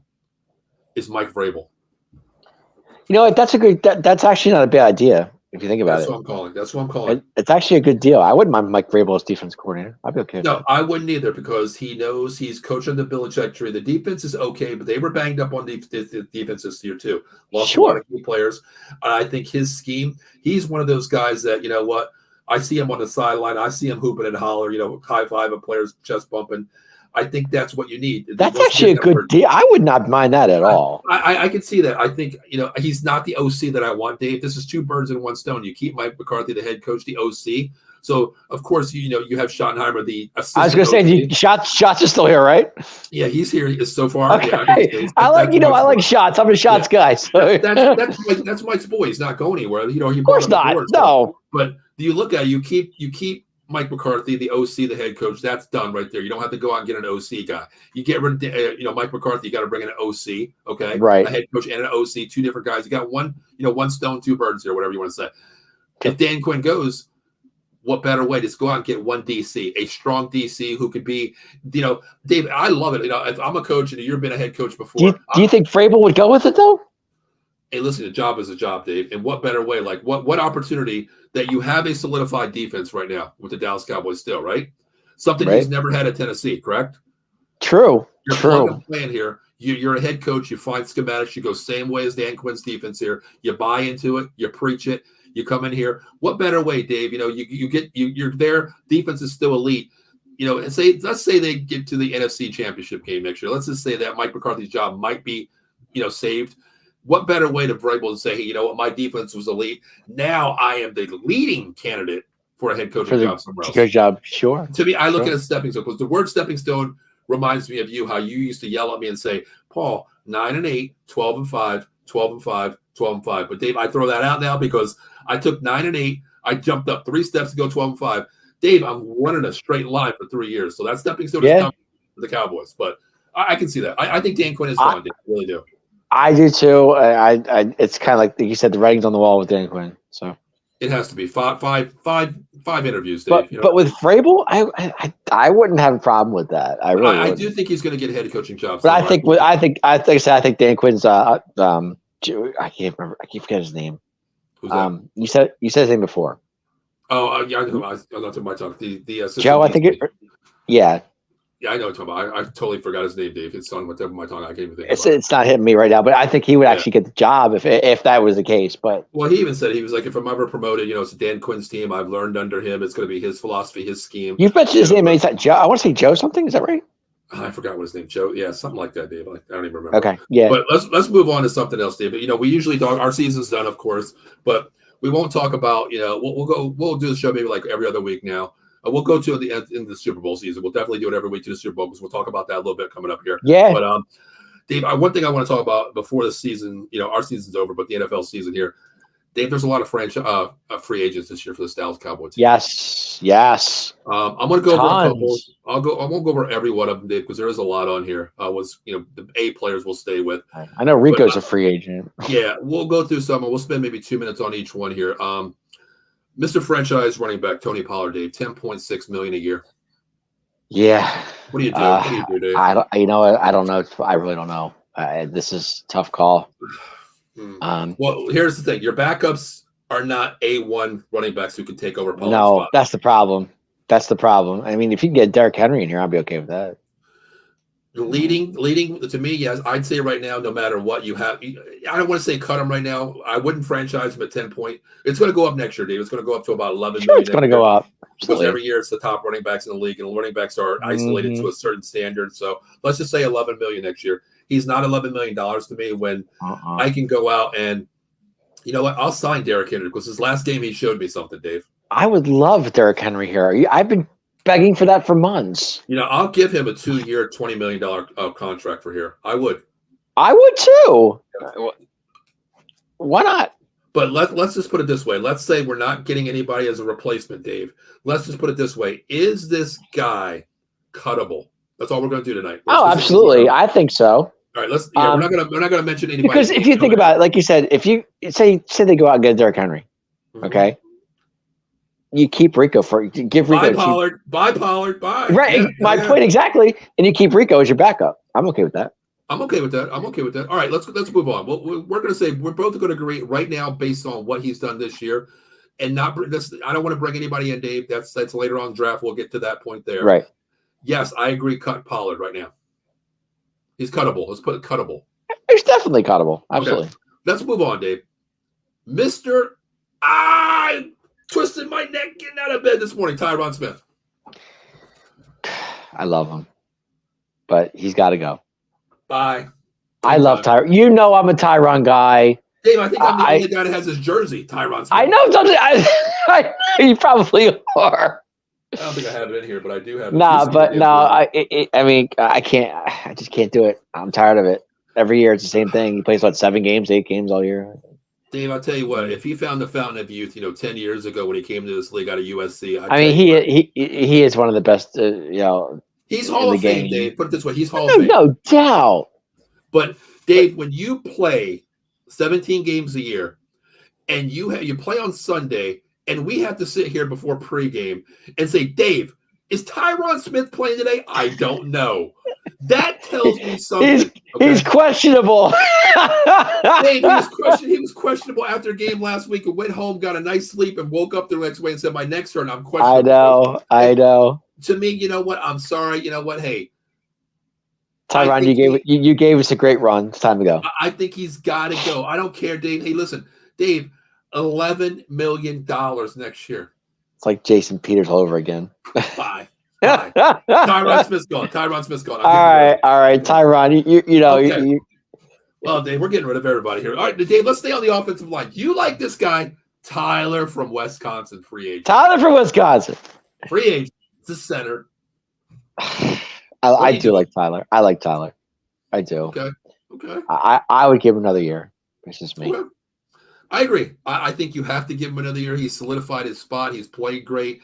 is Mike Vrabel. That's actually not a bad idea if you think about it. That's what I'm calling. It's actually a good deal. I wouldn't mind Mike Vrabel as defense coordinator. I'd be okay. No, I wouldn't either because he knows he's coaching the Belichick tree. The defense is okay, but they were banged up on the defense this year too. Lost a lot of key players. I think his scheme, he's one of those guys that, I see him on the sideline. I see him hooping and holler, high five of players, chest bumping. I think that's what you need. That's actually a good deal. I would not mind that at all. I can see that. I think, he's not the OC that I want, Dave. This is 2 birds in 1 stone. You keep Mike McCarthy, the head coach, the OC. So, of course, you have Schottenheimer, the assistant. I was going to say, Shots is still here, right? Yeah, he's here so far. Okay. Yeah, I like Shots. I'm a Shots guy. So. That's Mike's boy. He's not going anywhere. Of course not. No. But do you look at it, you keep Mike McCarthy, the OC, the head coach, that's done right there. You don't have to go out and get an OC guy. You get rid of, Mike McCarthy, you got to bring in an OC, okay? Right. A head coach and an OC, 2 different guys. You got one stone, 2 birds here, whatever you want to say. If Dan Quinn goes, what better way to go out and get one DC, a strong DC who could be, Dave, I love it. If I'm a coach and you've been a head coach before. Do you think Vrabel would go with it, though? Hey, listen, a job is a job, Dave. And what better way? Like, what opportunity that you have a solidified defense right now with the Dallas Cowboys still, right? Something he's never had at Tennessee, correct? True. You're playing here. You're a head coach. You find schematics. You go same way as Dan Quinn's defense here. You buy into it. You preach it. You come in here. What better way, Dave? You're there. Defense is still elite. And let's say they get to the NFC Championship game next year. Let's just say that Mike McCarthy's job might be, saved. What better way to be able to say, hey, you know what, my defense was elite. Now I am the leading candidate for a head coaching job somewhere else. Good job, sure. To me, I look at a stepping stone because the word stepping stone reminds me of you, how you used to yell at me and say, Paul, 9-8, 12-5, 12-5, 12-5. But Dave, I throw that out now because I took 9-8. I jumped up 3 steps to go 12-5. Dave, I'm running a straight line for 3 years. So that stepping stone is coming for the Cowboys. But I can see that. I think Dan Quinn is gone, Dave. I really do. I do too. It's kind of like you said, the writing's on the wall with Dan Quinn. So it has to be five interviews, Dave. But with Vrabel, I wouldn't have a problem with that. I do think he's going to get head coaching jobs. But I think Dan Quinn's I can't remember. I keep forgetting his name. Who's that? You said his name before. Oh, yeah, I know. I'm not talking about talk. The Joe, I think yeah. Yeah, I know what you're talking about. I totally forgot his name, Dave. It's on my tip of my tongue. I can't even think. It's not hitting me right now, but I think he would actually get the job if that was the case. But he even said, he was like, if I'm ever promoted, it's Dan Quinn's team. I've learned under him. It's going to be his philosophy, his scheme. You've mentioned his name many times. Joe. I want to say Joe something. Is that right? I forgot what his name. Joe. Yeah, something like that, Dave. I don't even remember. Okay. Yeah. But let's move on to something else, Dave. We usually talk. Our season's done, of course, but we won't talk about. We'll do the show maybe like every other week now. We'll go to the end in the Super Bowl season. We'll definitely do it every week to the Super Bowl because we'll talk about that a little bit coming up here. Yeah. But Dave, one thing I want to talk about before the season, our season's over, but the NFL season here, Dave, there's a lot of free agents this year for the Dallas Cowboys. Yes. I'm going to go over a couple. I won't go over every one of them, Dave, because there is a lot on here. The A players we'll stay with. I know Rico's a free agent. Yeah, we'll go through some, and we'll spend maybe 2 minutes on each one here. Mr. Franchise running back Tony Pollard, Dave, $10.6 million a year. Yeah. What do you do? What do you do, Dave? I don't know. I really don't know. This is a tough call. Well, here's the thing: your backups are not A1 running backs who can take over Pollard's spot. That's the problem. I mean, if you can get Derrick Henry in here, I'll be okay with that. Leading to me, yes, I'd say right now, no matter what you have, I don't want to say cut him right now. I wouldn't franchise him at 10 point. It's going to go up next year, Dave. It's going to go up to about 11 million. It's going to go up because every year it's the top running backs in the league, and running backs are isolated to a certain standard. So let's just say 11 million next year. He's not $11 million to me when I can go out and, you know what, I'll sign Derrick Henry because his last game he showed me something, Dave. I would love Derrick Henry here. I've been begging for that for months. I'll give him a 2-year, $20 million contract for here. I would too. Why not? But let's just put it this way. Let's say we're not getting anybody as a replacement, Dave. Let's just put it this way. Is this guy cuttable? That's all we're going to do tonight. Absolutely. I think so. All right, we're not going to mention anybody. Because if you think about it, like you said, if you say they go out and get Derrick Henry, okay? You keep Rico give Rico. Buy Pollard. Right. Yeah, my point exactly. And you keep Rico as your backup. I'm okay with that. I'm okay with that. All right, let's move on. We're going to say we're both going to agree right now based on what he's done this year, and not this. I don't want to bring anybody in, Dave. That's later on draft. We'll get to that point there. Right. Yes, I agree. Cut Pollard right now. He's cuttable. Let's put it cuttable. He's definitely cuttable. Absolutely. Okay. Let's move on, Dave. I twisted my neck getting out of bed this morning. Tyron Smith. I love him, but he's got to go. Bye. I love Tyron. I'm a Tyron guy. Dave, I think I'm the only guy that has his jersey, Tyron Smith. I know. You probably are. I don't think I have it in here, but I do have it. I can't. I just can't do it. I'm tired of it. Every year it's the same thing. He plays 7 games, 8 games all year. Dave, I'll tell you what. If he found the fountain of youth, 10 years ago when he came to this league out of USC, he is one of the best. He's Hall of Fame, Dave. Put it this way, he's Hall of Fame. No doubt. But Dave, when you play 17 games a year, and you play on Sunday. And we have to sit here before pregame and say, Dave, is Tyron Smith playing today? I don't know. That tells me something. He's questionable. Dave, he was questionable after a game last week and went home, got a nice sleep, and woke up the next way and said, my next turn, I'm questionable. I know. To me, you know what? I'm sorry. You know what? Hey. Tyron, you gave us a great run. It's time to go. I think he's got to go. I don't care, Dave. Hey, listen, Dave. $11 million next year. It's like Jason Peters all over again. 5. Tyron Smith's gone. All right, Tyron. You know. Okay. Well, Dave, we're getting rid of everybody here. All right, Dave, let's stay on the offensive line. You like this guy, Tyler from Wisconsin, free agent. Tyler from Wisconsin. Free agent. It's a center. I do like Tyler. I like Tyler. I do. Okay. I would give him another year. This is me. Okay. I agree. I think you have to give him another year. He's solidified his spot. He's played great.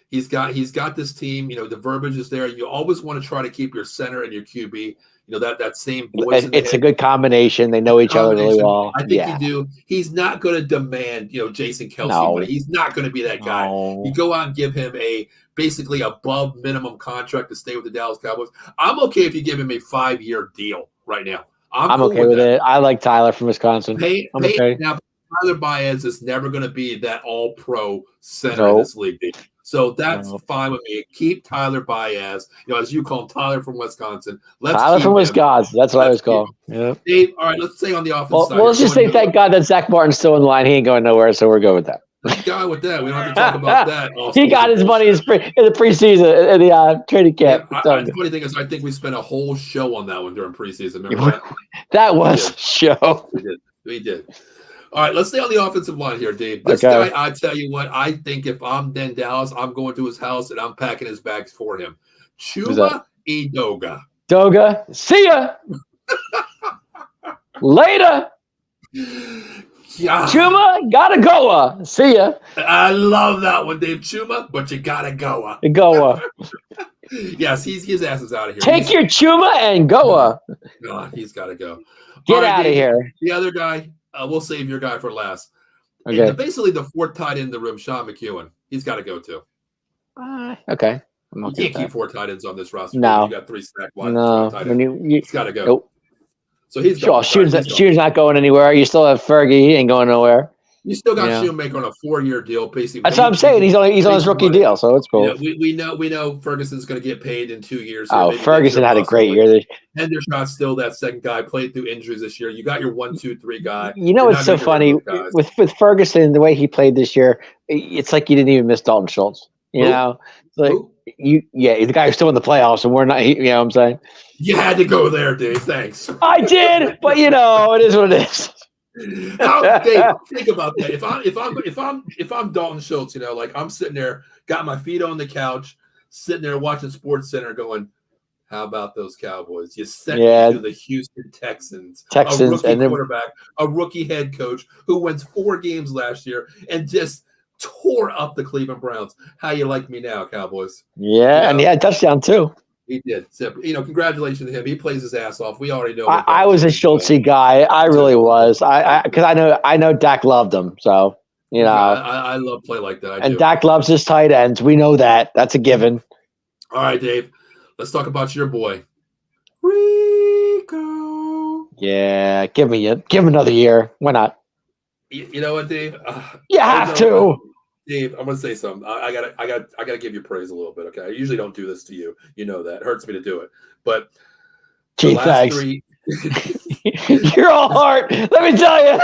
He's got this team. You know, the verbiage is there. You always want to try to keep your center and your QB. You know, that same voice. It's a good combination. They know each other really well. I think you do. He's not going to demand, Jason Kelce, but he's not going to be that guy. No. You go out and give him a basically above minimum contract to stay with the Dallas Cowboys. I'm okay if you give him a 5-year deal right now. I'm cool okay with it. I like Tyler from Wisconsin. I'm okay. Now, Tyler Baez is never going to be that all-pro center in this league. So that's fine with me. Keep Tyler Baez, as you call him, Tyler from Wisconsin. Tyler from Wisconsin. That's what I was called. Yeah. Dave, all right, let's stay on the offense side. Well, let's just say thank God that Zach Martin's still in line. He ain't going nowhere, so we're good with that. Thank God with that. We don't have to talk about that. He got his money in the preseason, in the training camp. Yeah, the funny thing is, I think we spent a whole show on that one during preseason. Remember that? That was a show. We did. All right, let's stay on the offensive line here, Dave. This guy, I tell you what, I think if I'm in Dallas, I'm going to his house and I'm packing his bags for him. Chuma Edoga. Doga, see ya. Later. Yeah. Chuma, gotta go. See ya. I love that one, Dave. Chuma, but you gotta go. Go. Yes, his ass is out of here. Take your Chuma and go. God, he's got to go. Get out of here. The other guy, we'll save your guy for last. Okay. Basically, the fourth tight end in the room, Sean McEwen. He's got to go too. Okay. You can't keep 4 tight ends on this roster. No. You got 3 stacked wide. No. He's got to go. Nope. So he's sure. Shoe's not going anywhere. You still have Fergie. He ain't going nowhere. You still got Shoemaker on a 4-year deal, basically. That's what I'm saying. He's on his rookie deal, so it's cool. We know Ferguson's going to get paid in 2 years. Oh, Ferguson had a great year. Henderson's still that second guy. Played through injuries this year. You got your 1, 2, 3 guy. You know what's so funny with Ferguson, the way he played this year? It's like you didn't even miss Dalton Schultz. You know, it's like the guy who's still in the playoffs, and we're not. You know what I'm saying? You had to go there, Dave. Thanks. I did, but it is what it is. Dave, think about that. If I'm Dalton Schultz, like I'm sitting there, got my feet on the couch, sitting there watching Sports Center, going, "How about those Cowboys? You sent me to the Houston Texans, a rookie quarterback, a rookie head coach who wins 4 games last year, and just tore up the Cleveland Browns. How you like me now, Cowboys?" Yeah, and he had a touchdown too. He did. So, congratulations to him. He plays his ass off. We already know. I was a Schultzy guy. I really was. Because I know Dak loved him. So I love play like that. Dak loves his tight ends. We know that. That's a given. All right, Dave. Let's talk about your boy, Rico. Yeah, give him another year. Why not? You know what, Dave? You have to. Dave, I'm gonna say something. I gotta give you praise a little bit. Okay, I usually don't do this to you. You know that. It hurts me to do it. But gee, thanks. You're all heart. Let me tell you.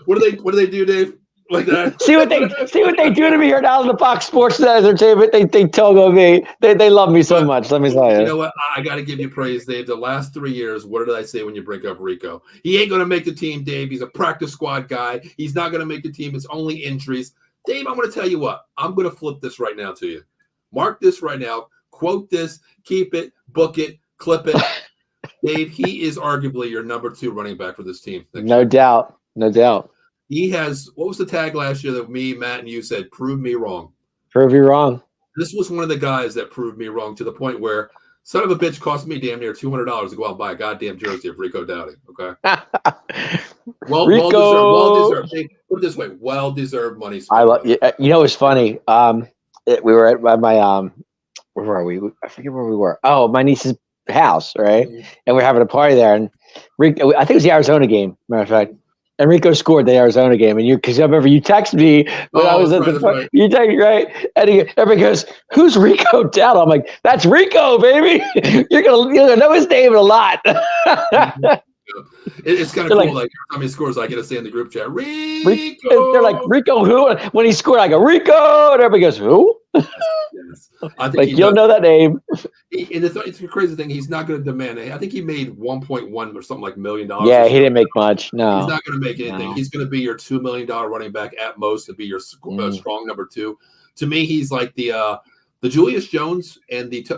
What do they do, Dave? Like that? See what they do to me here now in the Fox Sports Entertainment. They togo me. They love me so much. Let me tell you. You know what? I got to give you praise, Dave. The last 3 years, what did I say when you bring up Rico? He ain't going to make the team, Dave. He's a practice squad guy. He's not going to make the team. It's only injuries. Dave, I'm going to tell you what. I'm going to flip this right now to you. Mark this right now. Quote this. Keep it. Book it. Clip it. Dave, he is arguably your number 2 running back for this team. No doubt. No doubt. He has, what was the tag last year that me, Matt, and you said, prove me wrong? Prove you wrong. This was one of the guys that proved me wrong to the point where son of a bitch cost me damn near $200 to go out and buy a goddamn jersey of Rico Dowding. Okay. Well deserved. Put it this way, well-deserved money. It's funny. We were at my where were we? I forget where we were. Oh, my niece's house, right? Mm-hmm. And we're having a party there. And Rico, I think it was the Arizona game, matter of fact. And Rico scored the Arizona game, and because I remember you texted me when I was at the party. You texted me, right? And everybody goes, "Who's Rico Dowdle?" I'm like, "That's Rico, baby. You're gonna know his name a lot." It's kind of cool. Like every time he scores, I get to say in the group chat, Rico. They're like, Rico who? When he scored, I go, Rico, and everybody goes, who? Yes. I think like you'll know that name. And it's a crazy thing. He's not going to demand it. I think he made 1.1 or something like $1 million. Yeah, he didn't make much. No, he's not going to make anything. No. He's going to be your $2 million running back at most to be your strong number 2. To me, he's like the Julius Jones and Marion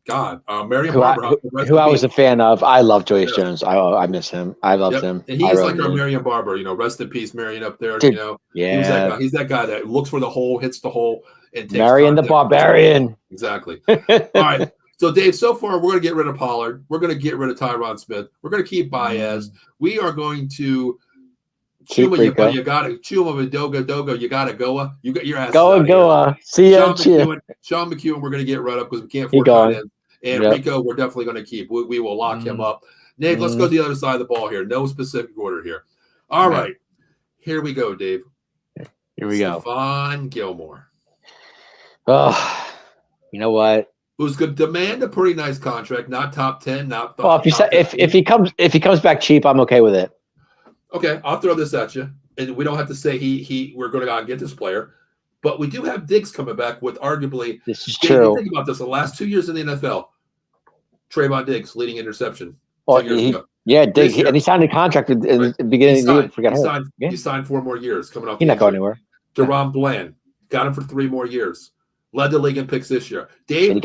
Barber. Who I was a fan of. I love Julius Jones. I miss him. I loved him. And he's like our Marion Barber. Rest in peace, Marion up there. Dude, yeah, he was that guy. He's that guy that looks for the hole, hits the hole, and takes Marion the Barbarian. Exactly. All right. So, Dave, so far, we're going to get rid of Pollard. We're going to get rid of Tyron Smith. We're going to keep Baez. We are going to Chuma, you got it. Chuma, Dogo, you got to go. You got your ass. Go. See ya. Sean McEwen, we're going to get rid of because we can't afford tight ends. And Rico, we're definitely going to keep. We will lock him up. Dave, let's go to the other side of the ball here. No specific order here. All right. Here we go, Dave. Here we go. Stephon Gilmore. Oh, you know what? Who's going to demand a pretty nice contract, not top 10, not well, if he comes back cheap, I'm okay with it. Okay, I'll throw this at you. And we don't have to say we're going to go and get this player. But we do have Diggs coming back with arguably. This is true. Think about this. The last 2 years in the NFL, Trayvon Diggs leading interception. Well, Diggs, and he signed a contract in the beginning of the year. He signed 4 more years coming off. He's not going anywhere. Deron Bland got him for 3 more years. Led the league in picks this year. Dave, and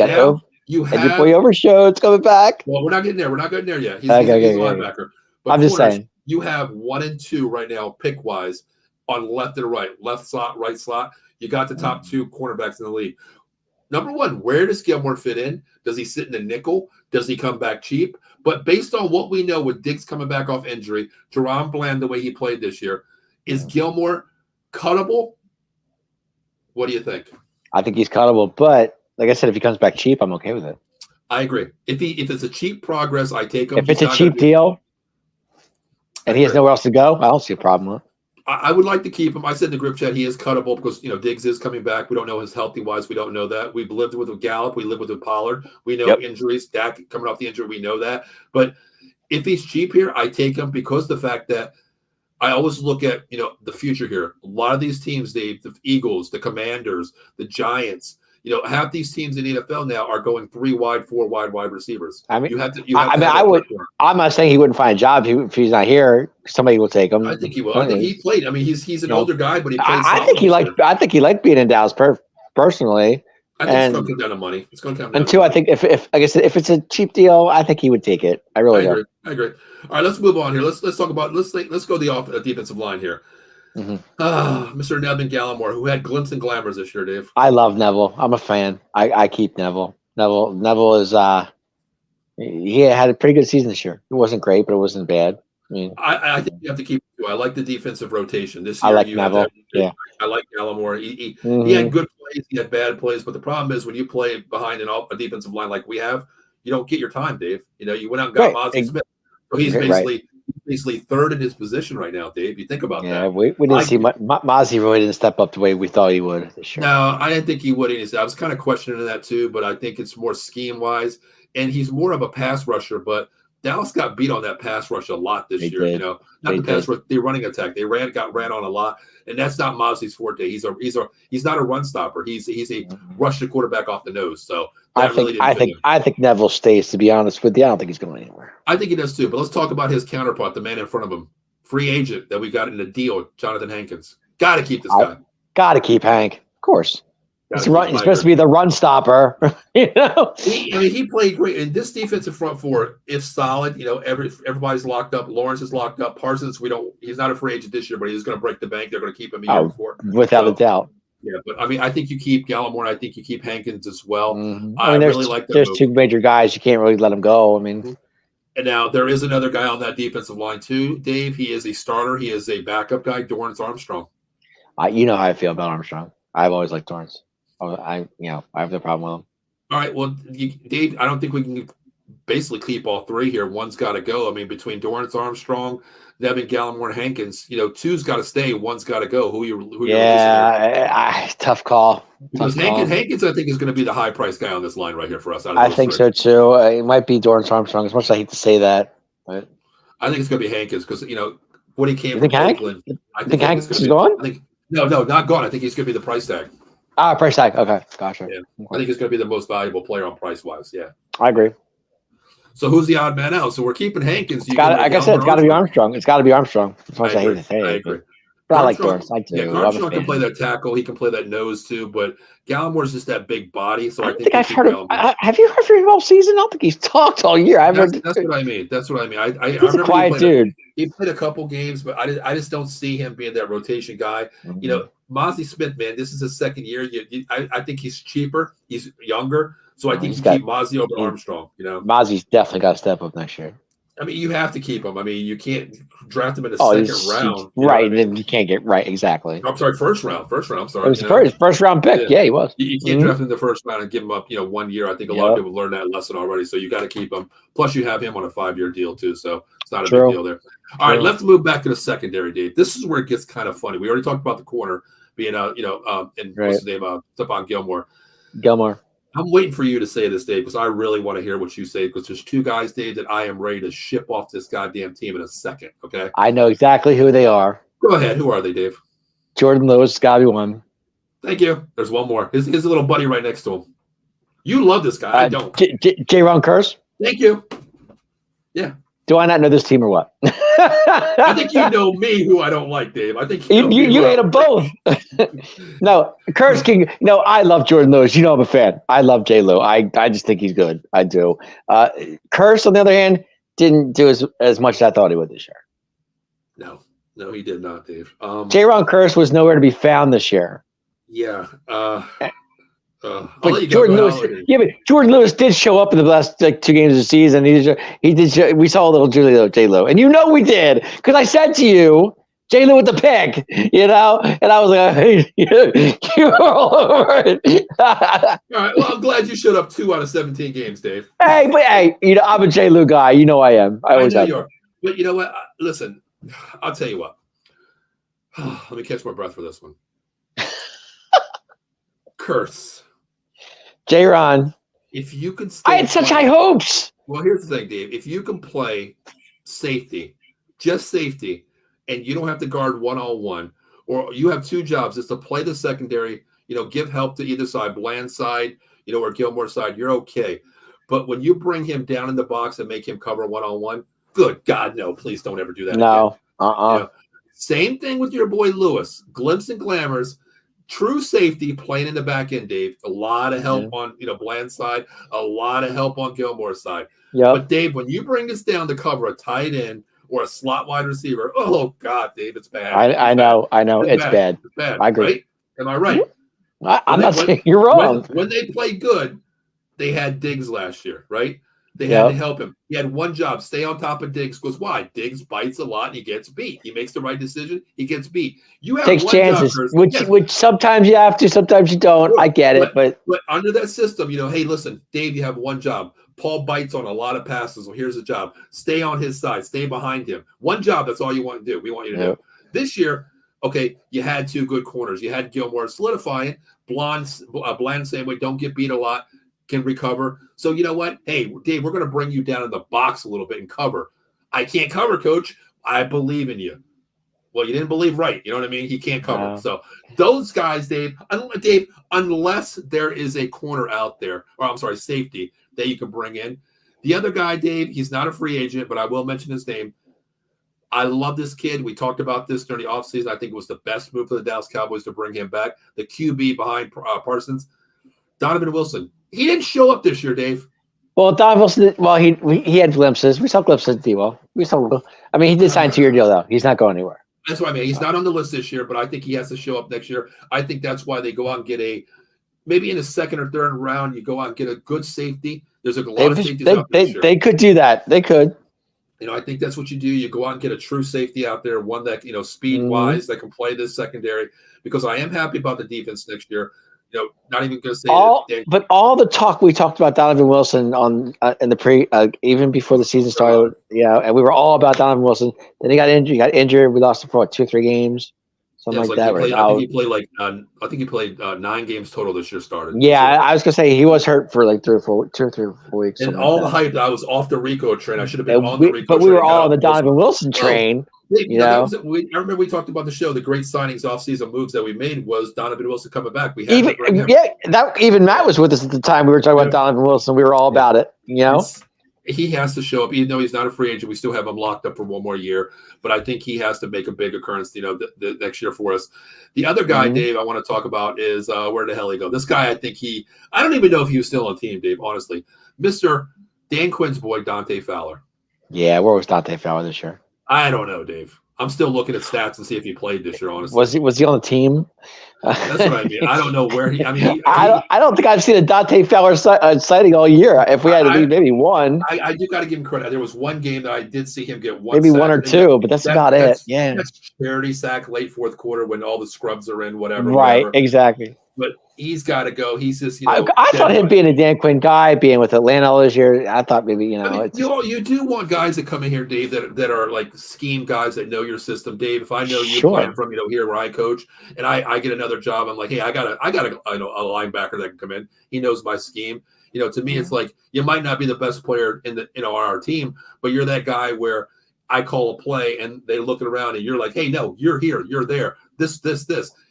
your boy Overshow, it's coming back. Well, we're not getting there. We're not getting there yet. He's a linebacker. But I'm just saying. You have 1 and 2 right now, pick wise, on left and right, left slot, right slot. You got the top 2 cornerbacks in the league. Number 1, where does Gilmore fit in? Does he sit in the nickel? Does he come back cheap? But based on what we know with Diggs coming back off injury, Deron Bland, the way he played this year, is Gilmore cuttable? What do you think? I think he's cuttable, but like I said, if he comes back cheap, I'm okay with it. I agree. If it's a cheap progress, I take him. If it's a cheap deal and he has nowhere else to go, I don't see a problem with it. I would like to keep him. I said in the group chat he is cuttable because Diggs is coming back. We don't know his healthy wise. We don't know that. We've lived with Gallup. We live with Pollard. We know injuries. Dak coming off the injury. We know that. But if he's cheap here, I take him because the fact that I always look at the future here. A lot of these teams, the Eagles, the Commanders, the Giants. Half these teams in the NFL now are going 3 wide, 4 wide receivers. I mean, I'm not saying he wouldn't find a job if he's not here. Somebody will take him. I think he will. I think he played. I mean, he's an older guy, but he played. I think he liked being in Dallas personally. I think it's going to come down to money. It's going to come down. And 2, I think if like I said, if it's a cheap deal, I think he would take it. I really do. I agree. All right, let's move on here. Let's talk about let's go the defensive line here. Mr. Nevin Gallimore, who had glimps and glamours this year, Dave. I love Neville. I'm a fan. I keep Neville. Neville is he had a pretty good season this year. It wasn't great, but it wasn't bad. I think you have to keep it too. I like the defensive rotation this year. I like Neville. I like Gallimore. He had good plays. He had bad plays, but the problem is when you play behind a defensive line like we have, you don't get your time, Dave. You went out and got Mozzie Smith, so he's basically third in his position right now, Dave. You think about that. Yeah, we didn't see Mozzie really didn't step up the way we thought he would this year. No, I didn't think he would. I was kind of questioning that too, but I think it's more scheme wise, and he's more of a pass rusher. But Dallas got beat on that pass rush a lot this year. Not the pass rush, the running attack. They ran on a lot, and that's not Mozzie's forte. He's not a run stopper. He's a rush the quarterback off the nose. So I think Neville stays. To be honest with you, I don't think he's going anywhere. I think he does too. But let's talk about his counterpart, the man in front of him, free agent that we got in the deal, Jonathan Hankins. Got to keep this guy. Got to keep Hank, of course. He's supposed to be the run stopper. He played great. And this defensive front four is solid. Everybody's locked up. Lawrence is locked up. Parsons, he's not a free agent this year, but he's going to break the bank. They're going to keep him a year before. Without a doubt. Yeah, but I think you keep Gallimore. I think you keep Hankins as well. I really like that. There's 2 major guys. You can't really let them go. And now there is another guy on that defensive line too, Dave. He is a starter. He is a backup guy, Dorrance Armstrong. You know how I feel about Armstrong. I've always liked Dorrance. I have no problem with him. All right, well, Dave, I don't think we can basically keep all 3 here. One's got to go. I mean, between Dorrance Armstrong, Nevin Gallimore, and Hankins, 2's got to stay. One's got to go. Who you tough call. Because Hankins, I think, is going to be the high price guy on this line right here for us. I think so too. It might be Dorrance Armstrong. As much as I hate to say that, but I think it's going to be Hankins because when he came You from think Hank? Oakland, I You think think Hankins Hankins is is going to gone? be. I think no, not gone. I think he's going to be the price tag. Price tag. Okay, gotcha. Yeah, Okay. I think he's going to be the most valuable player on price wise. Yeah, I agree. So who's the odd man out? So we're keeping Hankins. Like I said, it's got to be Armstrong. It's got to be Armstrong. As much as I hate to say it, but I like Doris. I do. Armstrong can play that tackle. He can play that nose too. But Gallimore's just that big body, so I think I've heard of. Have you heard from him all season? I don't think he's talked all year. That's what I mean. That's what I mean. I he's remember a quiet dude. He played a couple games, but I just don't see him being that rotation guy. Mm-hmm. Mozzie Smith, man, this is his second year. I think he's cheaper. He's younger, so I think you keep Mozzie over Armstrong. Mozzie's definitely got to step up next year. I mean, you have to keep him. I mean, you can't draft him in the second round. Right, then you can't get right. Exactly. I'm sorry, first round. I'm sorry. It was first round pick. Yeah, he was. You can't draft him in the first round and give him up, 1 year. I think a lot of people learned that lesson already. So you got to keep him. Plus, you have him on a 5-year deal too, so it's not a big deal there. All right, let's move back to the secondary, Dave. This is where it gets kind of funny. We already talked about the corner being and what's his name, Stephon Gilmore. I'm waiting for you to say this, Dave, because I really want to hear what you say, because there's two guys, Dave, that I am ready to ship off this goddamn team in a second, okay? I know exactly who they are. Go ahead. Who are they, Dave? Jordan Lewis, got to be one. Thank you. There's one more. His little buddy right next to him. You love this guy. I don't. J-Ron Curse? Thank you. Yeah. Do I not know this team or what? I think you know me, who I don't like, Dave. I think you hate them both. No, Curse King. No, I love Jordan Lewis. I'm a fan. I love J. Lou. I just think he's good. I do. Curse, on the other hand, didn't do as much as I thought he would this year. No, he did not, Dave. J-Ron Curse was nowhere to be found this year. Yeah. But Jordan Lewis did show up in the last 2 games of the season. He did. We saw a little J. Lo, and we did, because I said to you, J. Lo with the pick, and I was like, hey, you're all over it. All right. Well, I'm glad you showed up 2 out of 17 games, Dave. Hey, I'm a J. Lo guy. I am. I always know have. You are. But you know what? Listen, I'll tell you what. Let me catch my breath for this one. Curse. J-Ron. If you can I had such high hopes. Well, here's the thing, Dave. If you can play safety, just safety, and you don't have to guard one-on-one, or you have 2 jobs, is to play the secondary, give help to either side, Bland side, or Gilmore side, you're okay. But when you bring him down in the box and make him cover one-on-one, good God, no, please don't ever do that again. Same thing with your boy Lewis. Glimpse and glamours. True safety playing in the back end, Dave. A lot of help on Bland's side, a lot of help on Gilmore's side. Yep. But Dave, when you bring this down to cover a tight end or a slot wide receiver, oh God, Dave, it's bad. I know. It's bad. It's bad. I agree. Right? Am I right? I'm not saying you're wrong. When they played good, they had Diggs last year, right? They had to help him. He had one job, stay on top of Diggs. Because why? Diggs bites a lot and he gets beat. He makes the right decision. He gets beat. You have takes one chances, job, which sometimes you have to, sometimes you don't. Sure. I get it, but under that system, hey, listen, Dave, you have one job. Paul bites on a lot of passes. Well, here's the job. Stay on his side. Stay behind him. One job. That's all you want to do. We want you to do. This year, okay, you had 2 good corners. You had Gilmore solidifying. Bland saying, wait, don't get beat a lot. Can recover. So you know what? Hey, Dave, we're going to bring you down in the box a little bit and cover. I can't cover, coach. I believe in you. Well, you didn't believe right. You know what I mean? He can't cover. No. So those guys, Dave, unless there is a corner out there, or I'm sorry, safety that you can bring in. The other guy, Dave, he's not a free agent, but I will mention his name. I love this kid. We talked about this during the offseason. I think it was the best move for the Dallas Cowboys to bring him back. The QB behind Parsons, Donovan Wilson. He didn't show up this year, Dave. Well, Don Wilson. Well, he had glimpses. We saw glimpses at D-Well. He did sign a 2-year deal though. He's not going anywhere. That's what I mean. He's not on the list this year, but I think he has to show up next year. I think that's why they go out and get maybe in the 2nd or 3rd round, you go out and get a good safety. There's a lot of safeties out there this year. They could do that. They could. I think that's what you do. You go out and get a true safety out there, one that speed-wise that can play this secondary. Because I am happy about the defense next year. Not even going to say but all the talk we talked about Donovan Wilson on in the even before the season started, and we were all about Donovan Wilson. Then he got injured. We lost him for 2 or 3 games. something like that. Right? I think he played like I think he played 9 games total this year. Started. Yeah, I was gonna say he was hurt for like 2 or 3 weeks. And all the hype, I was off the Rico train. I should have been on the Rico train. But we were all on the Donovan Wilson train. I remember we talked about the show. The great signings, off-season moves that we made was Donovan Wilson coming back. We had to bring him. Yeah, even Matt was with us at the time. We were talking about Donovan Wilson. We were all about it. He has to show up, even though he's not a free agent. We still have him locked up for one more year, but I think he has to make a big occurrence, the next year for us. The other guy, Dave, I want to talk about is where the hell he go. This guy, I don't even know if he was still on the team, Dave. Honestly, Mr. Dan Quinn's boy, Dante Fowler. Yeah, where was Dante Fowler this year? I don't know, Dave. I'm still looking at stats and see if he played this year. Honestly, was he on the team? That's what I mean. I don't know where he. I mean, I don't think I've seen a Dante Fowler sighting all year. If we had to be maybe one, I do got to give him credit. There was one game that I did see him get one, maybe sack, 1 or 2, but that's about it. Yeah, that's charity sack late fourth quarter when all the scrubs are in, whatever. Right, exactly. But he's got to go. He's just, I thought him being a Dan Quinn guy, being with Atlanta all this year. I thought maybe you do want guys that come in here, Dave, that are like scheme guys that know your system, Dave. If I know you playing from here where I coach, and I get another job, I'm like, hey, I got a linebacker that can come in. He knows my scheme. To me, it's like you might not be the best player in on our team, but you're that guy where I call a play and they look around and you're like, hey, no, you're here, you're there. This.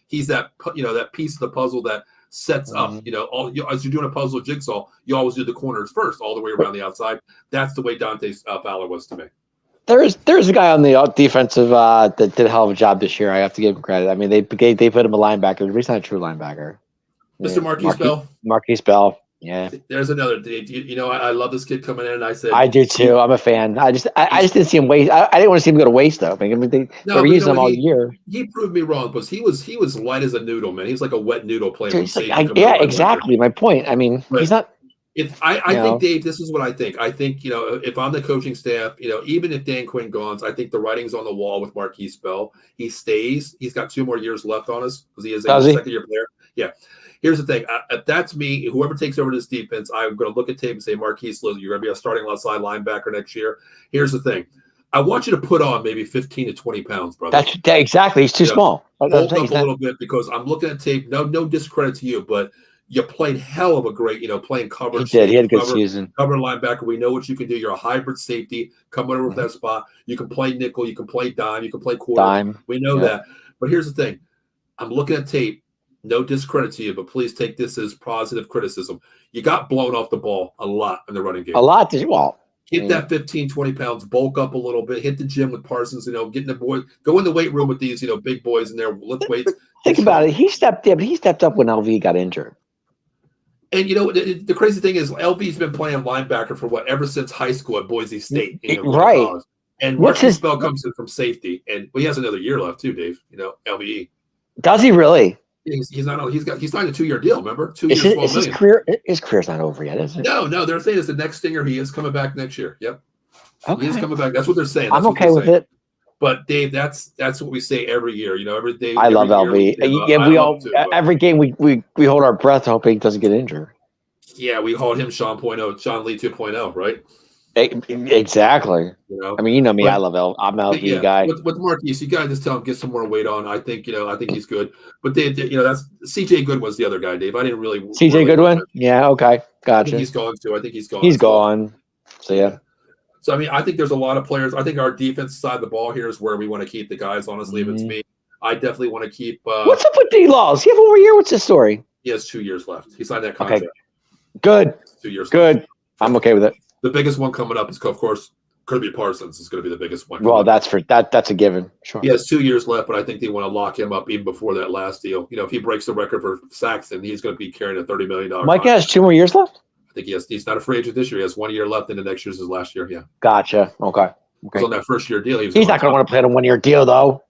He's that that piece of the puzzle that sets up. As you're doing a puzzle jigsaw, you always do the corners first, all the way around the outside. That's the way Dante Fowler was to me. There's a guy on the defensive that did a hell of a job this year. I have to give him credit. I mean, they put him a linebacker, but he's not a true linebacker. Mr. Marquise Bell. Marquise Bell. Yeah. There's another. I love this kid coming in, and I said I do too. I'm a fan. I just didn't see him waste. I didn't want to see him go to waste though. They were using him all year. He proved me wrong because he was light as a noodle, man. He's like a wet noodle playing. Exactly. My point. I mean, he's not. I think, Dave, this is what I think. I think, if I'm the coaching staff, even if Dan Quinn goes, I think the writing's on the wall with Marquise Bell. He stays. He's got 2 more years left on us because he is a second-year player. Yeah. Here's the thing. If that's me, whoever takes over this defense, I'm going to look at tape and say, Marquise, you're going to be a starting outside linebacker next year. Here's the thing. I want you to put on maybe 15 to 20 pounds, brother. That's exactly. He's too small. Hold up a little bit because I'm looking at tape. No discredit to you, but you played hell of a great, playing coverage. He did. He had a good season. Cover linebacker. We know what you can do. You're a hybrid safety. Come over with that spot. You can play nickel. You can play dime. You can play quarter. Dime. We know that. But here's the thing. I'm looking at tape. No discredit to you, but please take this as positive criticism. You got blown off the ball a lot in the running game. A lot. Hit that 15, 20 pounds, bulk up a little bit, hit the gym with Parsons, get in the boys, go in the weight room with these, big boys in there, lift weights. Think about it. He stepped up when LV got injured. And the crazy thing is LV's been playing linebacker for ever since high school at Boise State. Right. And Marquise Bell comes in from safety, and he has another year left too, Dave. LVE. Does he really? He signed a 2-year deal. Remember, 2 years, $12 million. His career's not over yet, is it? No. They're saying it's the next stinger. He is coming back next year. Yep. Okay. He is coming back. That's what they're saying. I'm okay with it. But Dave, that's what we say every year. Every day. I love LV. We all every game we hold our breath hoping he doesn't get injured. Yeah, we called him Sean Lee 2.0, right? Exactly. I mean, me. I love I'm an LV guy. With Marquise, you gotta just tell him get some more weight on. I think he's good. But Dave, that's CJ Goodwin was the other guy, Dave. I didn't really CJ Goodwin. Yeah. Okay. Gotcha. I think he's gone too. I think he's gone. He's gone. So yeah. So I mean, I think there's a lot of players. I think our defense side of the ball here is where we want to keep the guys. Honestly, if it's me, I definitely want to keep. What's up with D-Laws? He have 1 more year. What's his story? He has 2 years left. He signed that contract. Okay. Good. 2 years. Good. Left. I'm okay with it. The biggest one coming up is, of course, Kirby Parsons is going to be the biggest one. Well, that's a given. Sure. He has 2 years left, but I think they want to lock him up even before that last deal. If he breaks the record for sacks, then he's going to be carrying a $30 million. Mike has 2 more years left? I think he's not a free agent this year. He has 1 year left, and the next year's his last year. Yeah. Gotcha. Okay. So on that first-year deal, he's not going to want to play on a 1 year deal, though.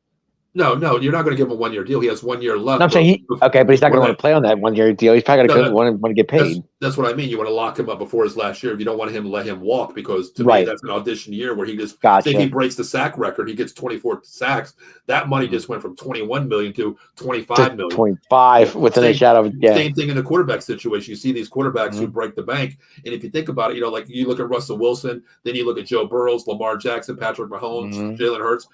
No, you're not going to give him a 1 year deal. He has 1 year left. No, I'm saying but he's not going to want to play on that 1 year deal. He's probably going to want to get paid. That's what I mean. You want to lock him up before his last year. You don't want him to let him walk because to me that's an audition year where he just say he breaks the sack record. He gets 24 sacks. That money just went from 21 million to 25 million. 25 within a shadow of Same thing in the quarterback situation. You see these quarterbacks who break the bank, and if you think about it, like you look at Russell Wilson, then you look at Joe Burrows, Lamar Jackson, Patrick Mahomes, Jalen Hurts.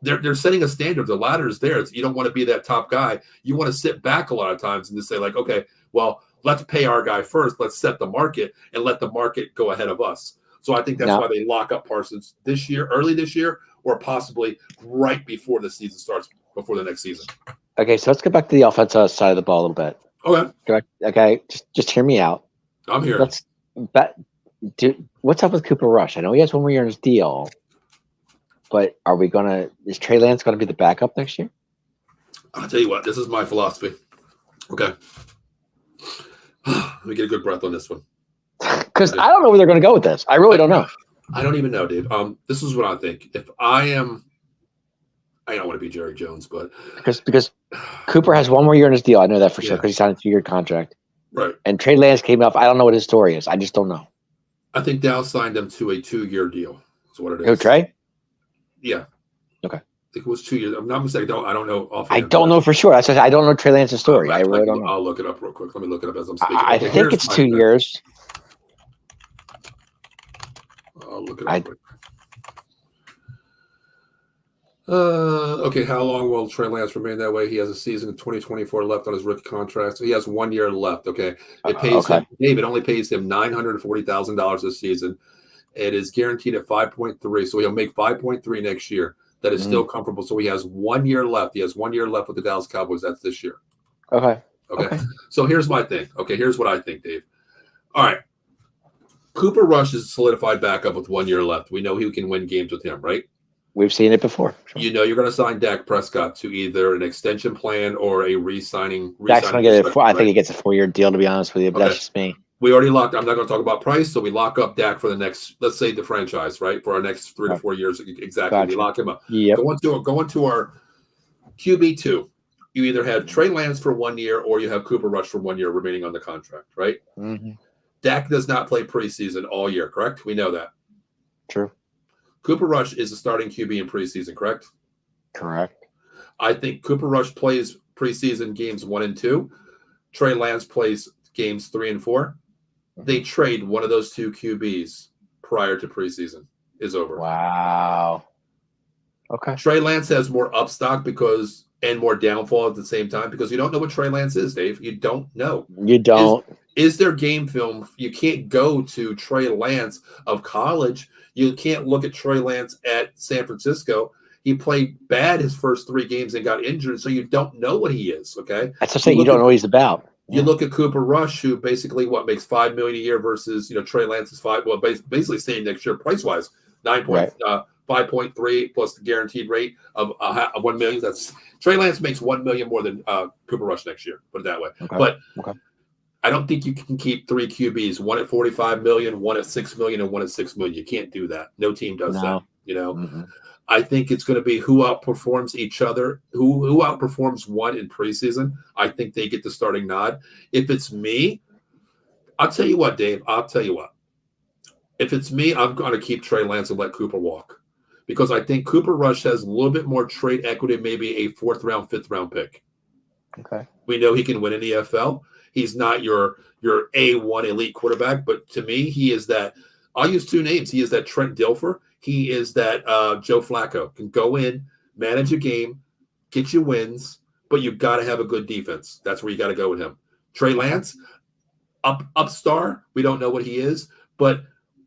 they're setting a standard. The ladder is there. You don't want to be that top guy. You want to sit back a lot of times and just say like, okay, well, let's pay our guy first. Let's set the market and let the market go ahead of us. So I think that's why they lock up Parsons this year, early this year, or possibly right before the season starts, before the next season. Okay, so let's get back to the offensive side of the ball a little bit. Okay. Okay, just hear me out. I'm here. What's up with Cooper Rush? I know he has 1 more year in his deal, but is Trey Lance gonna be the backup next year? I'll tell you what, this is my philosophy. Okay. Let me get a good breath on this one. Because I don't know where they're going to go with this. I really don't know. I don't even know, Dave. This is what I think. If I don't want to be Jerry Jones, but because Cooper has 1 more year in his deal. I know that for sure because he signed a 3-year contract. Right. And Trey Lance came up. I don't know what his story is. I just don't know. I think Dallas signed him to a 2-year deal. That's what it is. Who, Trey? Yeah. Okay. I think it was 2 years. I'm not mistaken. I don't know. I don't know for sure. I don't know Trey Lance's story. I really don't know. I'll look it up real quick. Let me look it up as I'm speaking. I think it's 2 years. I'll look it up quick. Okay, how long will Trey Lance remain that way? He has a season of 2024 left on his rookie contract, so he has 1 year left. Okay, it pays him. David only pays him $940,000 this season. It is guaranteed at 5.3, so he'll make 5.3 next year. That is still comfortable. So he has 1 year left. He has 1 year left with the Dallas Cowboys. That's this year. Okay. So here's my thing. Okay, here's what I think, Dave. All right. Cooper Rush is solidified backup with 1 year left. We know he can win games with him, right? We've seen it before. Sure. You know you're going to sign Dak Prescott to either an extension plan or a re-signing. Dak's going to get I think he gets a 4-year deal, to be honest with you, but that's just me. We already locked. I'm not going to talk about price, so we lock up Dak for the next, let's say the franchise, right, for our next 3 to 4 years. Exactly. Gotcha. We lock him up. Yep. Going to our QB2. You either have Trey Lance for 1 year or you have Cooper Rush for 1 year remaining on the contract, right? Mm-hmm. Dak does not play preseason all year, correct? We know that. True. Cooper Rush is a starting QB in preseason, correct? Correct. I think Cooper Rush plays preseason games 1 and 2. Trey Lance plays games 3 and 4. They trade one of those 2 QBs prior to preseason is over. Wow. Okay. Trey Lance has more upstock and more downfall at the same time because you don't know what Trey Lance is, Dave. You don't know. You don't. Is there game film? You can't go to Trey Lance of college. You can't look at Trey Lance at San Francisco. He played bad his first 3 games and got injured, so you don't know what he is, okay? That's the thing. You don't know what he's about. You look at Cooper Rush, who basically makes $5 million a year versus Trey Lance's basically same next year price wise, 5.3 plus the guaranteed rate of $1 million. That's Trey Lance makes $1 million more than Cooper Rush next year. Put it that way. Okay. But I don't think you can keep 3 QBs, one at $45 million, one at $6 million, and one at $6 million. You can't do that. No team does that. Mm-hmm. I think it's going to be who outperforms each other, who outperforms one in preseason. I think they get the starting nod. If it's me, I'll tell you what, Dave. I'll tell you what. If it's me, I'm going to keep Trey Lance and let Cooper walk because I think Cooper Rush has a little bit more trade equity, maybe a 4th round, 5th round pick. Okay. We know he can win in the NFL. He's not your A1 elite quarterback, but to me, he is that. I'll use 2 names. He is that Trent Dilfer. He is that Joe Flacco. Can go in, manage a game, get you wins, but you've got to have a good defense. That's where you got to go with him. Trey Lance, upstar. We don't know what he is, but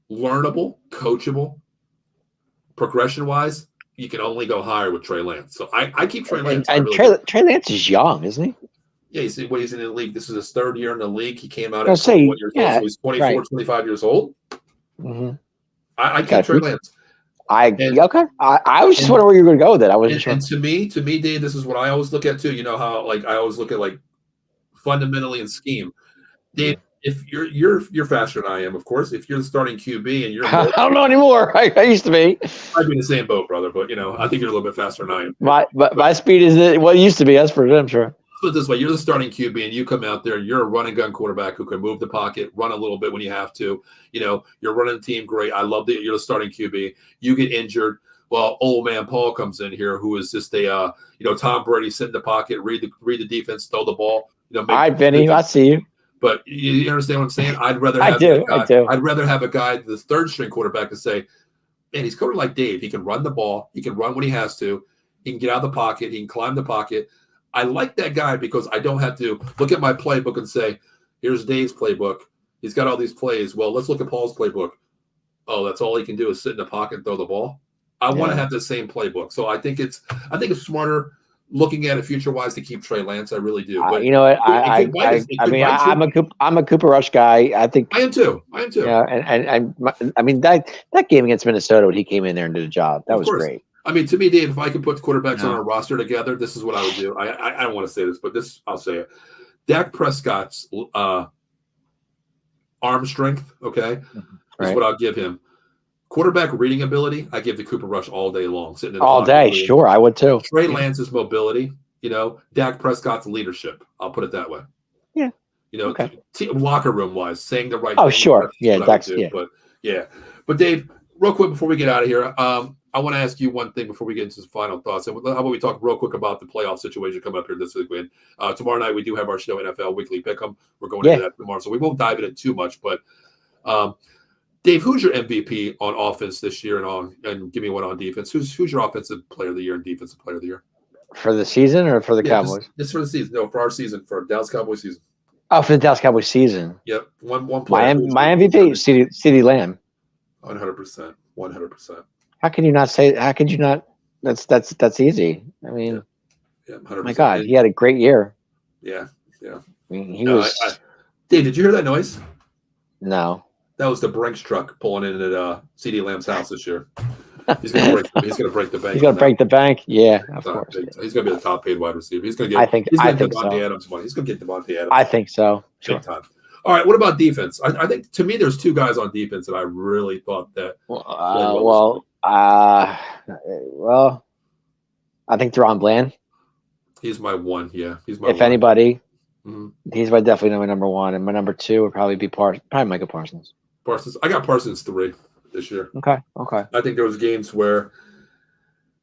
learnable, coachable, progression-wise, you can only go higher with Trey Lance. So I keep Trey Lance. And Trey Lance is young, isn't he? Yeah, he's in the league. This is his 3rd year in the league. He came out at 21 years old, so he's 24, 25 years old. Mm-hmm. I keep Trey Lance. I was just wondering where you were going to go with it. I wasn't sure. And to me, Dave, this is what I always look at too. You know how I always look at fundamentally and scheme. Dave, if you're faster than I am, of course. If you're the starting QB and you're I don't know anymore. I used to be. I'd be in the same boat, brother. But I think you're a little bit faster than I am. My speed is what it used to be. That's for damn sure. Put it this way: you're the starting QB, and you come out there, and you're a run and gun quarterback who can move the pocket, run a little bit when you have to. You're running the team great. I love that you're the starting QB. You get injured, well, old man Paul comes in here, who is just a Tom Brady, sit in the pocket, read the defense, throw the ball. All right, Benny, I see you. But you understand what I'm saying? I'd rather have I'd rather have a guy, the 3rd string quarterback, to say, man, he's covered like Dave. He can run the ball. He can run when he has to. He can get out of the pocket. He can climb the pocket. I like that guy because I don't have to look at my playbook and say, here's Dave's playbook. He's got all these plays. Well, let's look at Paul's playbook. Oh, that's all he can do is sit in the pocket and throw the ball. I want to have the same playbook. So I think it's smarter looking at it future wise to keep Trey Lance. I really do. But you know what? I'm a Cooper Rush guy. I think I am too. Yeah, and I mean that game against Minnesota when he came in there and did a job, that was great. I mean, to me, Dave, if I could put quarterbacks on our roster together, this is what I would do. I don't want to say this, but I'll say it. Dak Prescott's arm strength, is what I'll give him. Quarterback reading ability, I give to Cooper Rush all day long. Sitting in the all day, sure, I would too. Trey Lance's mobility, Dak Prescott's leadership. I'll put it that way. Yeah. Locker room wise, saying the right thing. Oh, thing. sure. Yeah, But Dave, real quick before we get out of here, I want to ask you one thing before we get into some final thoughts. And how about we talk real quick about the playoff situation coming up here this weekend? Tomorrow night we do have our show, NFL Weekly Pick'em. We're going into that tomorrow, so we won't dive into it too much. But Dave, who's your MVP on offense this year, and give me one on defense? Who's your offensive player of the year and defensive player of the year for the season or for the Cowboys? Just for the season. No, for our season, for Dallas Cowboys season. Oh, for the Dallas Cowboys season. Yep, one player. My MVP is CeeDee Lamb. 100%. 100%. How can you not say? How could you not? That's easy. I mean, 100%. My God, he had a great year. Yeah. I mean, he was. Dave, did you hear that noise? No. That was the Brinks truck pulling in at CeeDee Lamb's house this year. He's gonna break the bank. He's gonna break the bank. Yeah, of course. He's gonna be the top paid wide receiver. He's gonna get. I think Devontae so. Adams money. He's gonna get Devontae Adams. I think so. Big time. All right. What about defense? I think to me, there's two guys on defense that I really thought that. I think Deron Bland. He's my one. Yeah, he's my. If anybody, he's definitely my number one, and my number two would probably be probably Micah Parsons. I got Parsons 3 this year. Okay. I think there was games where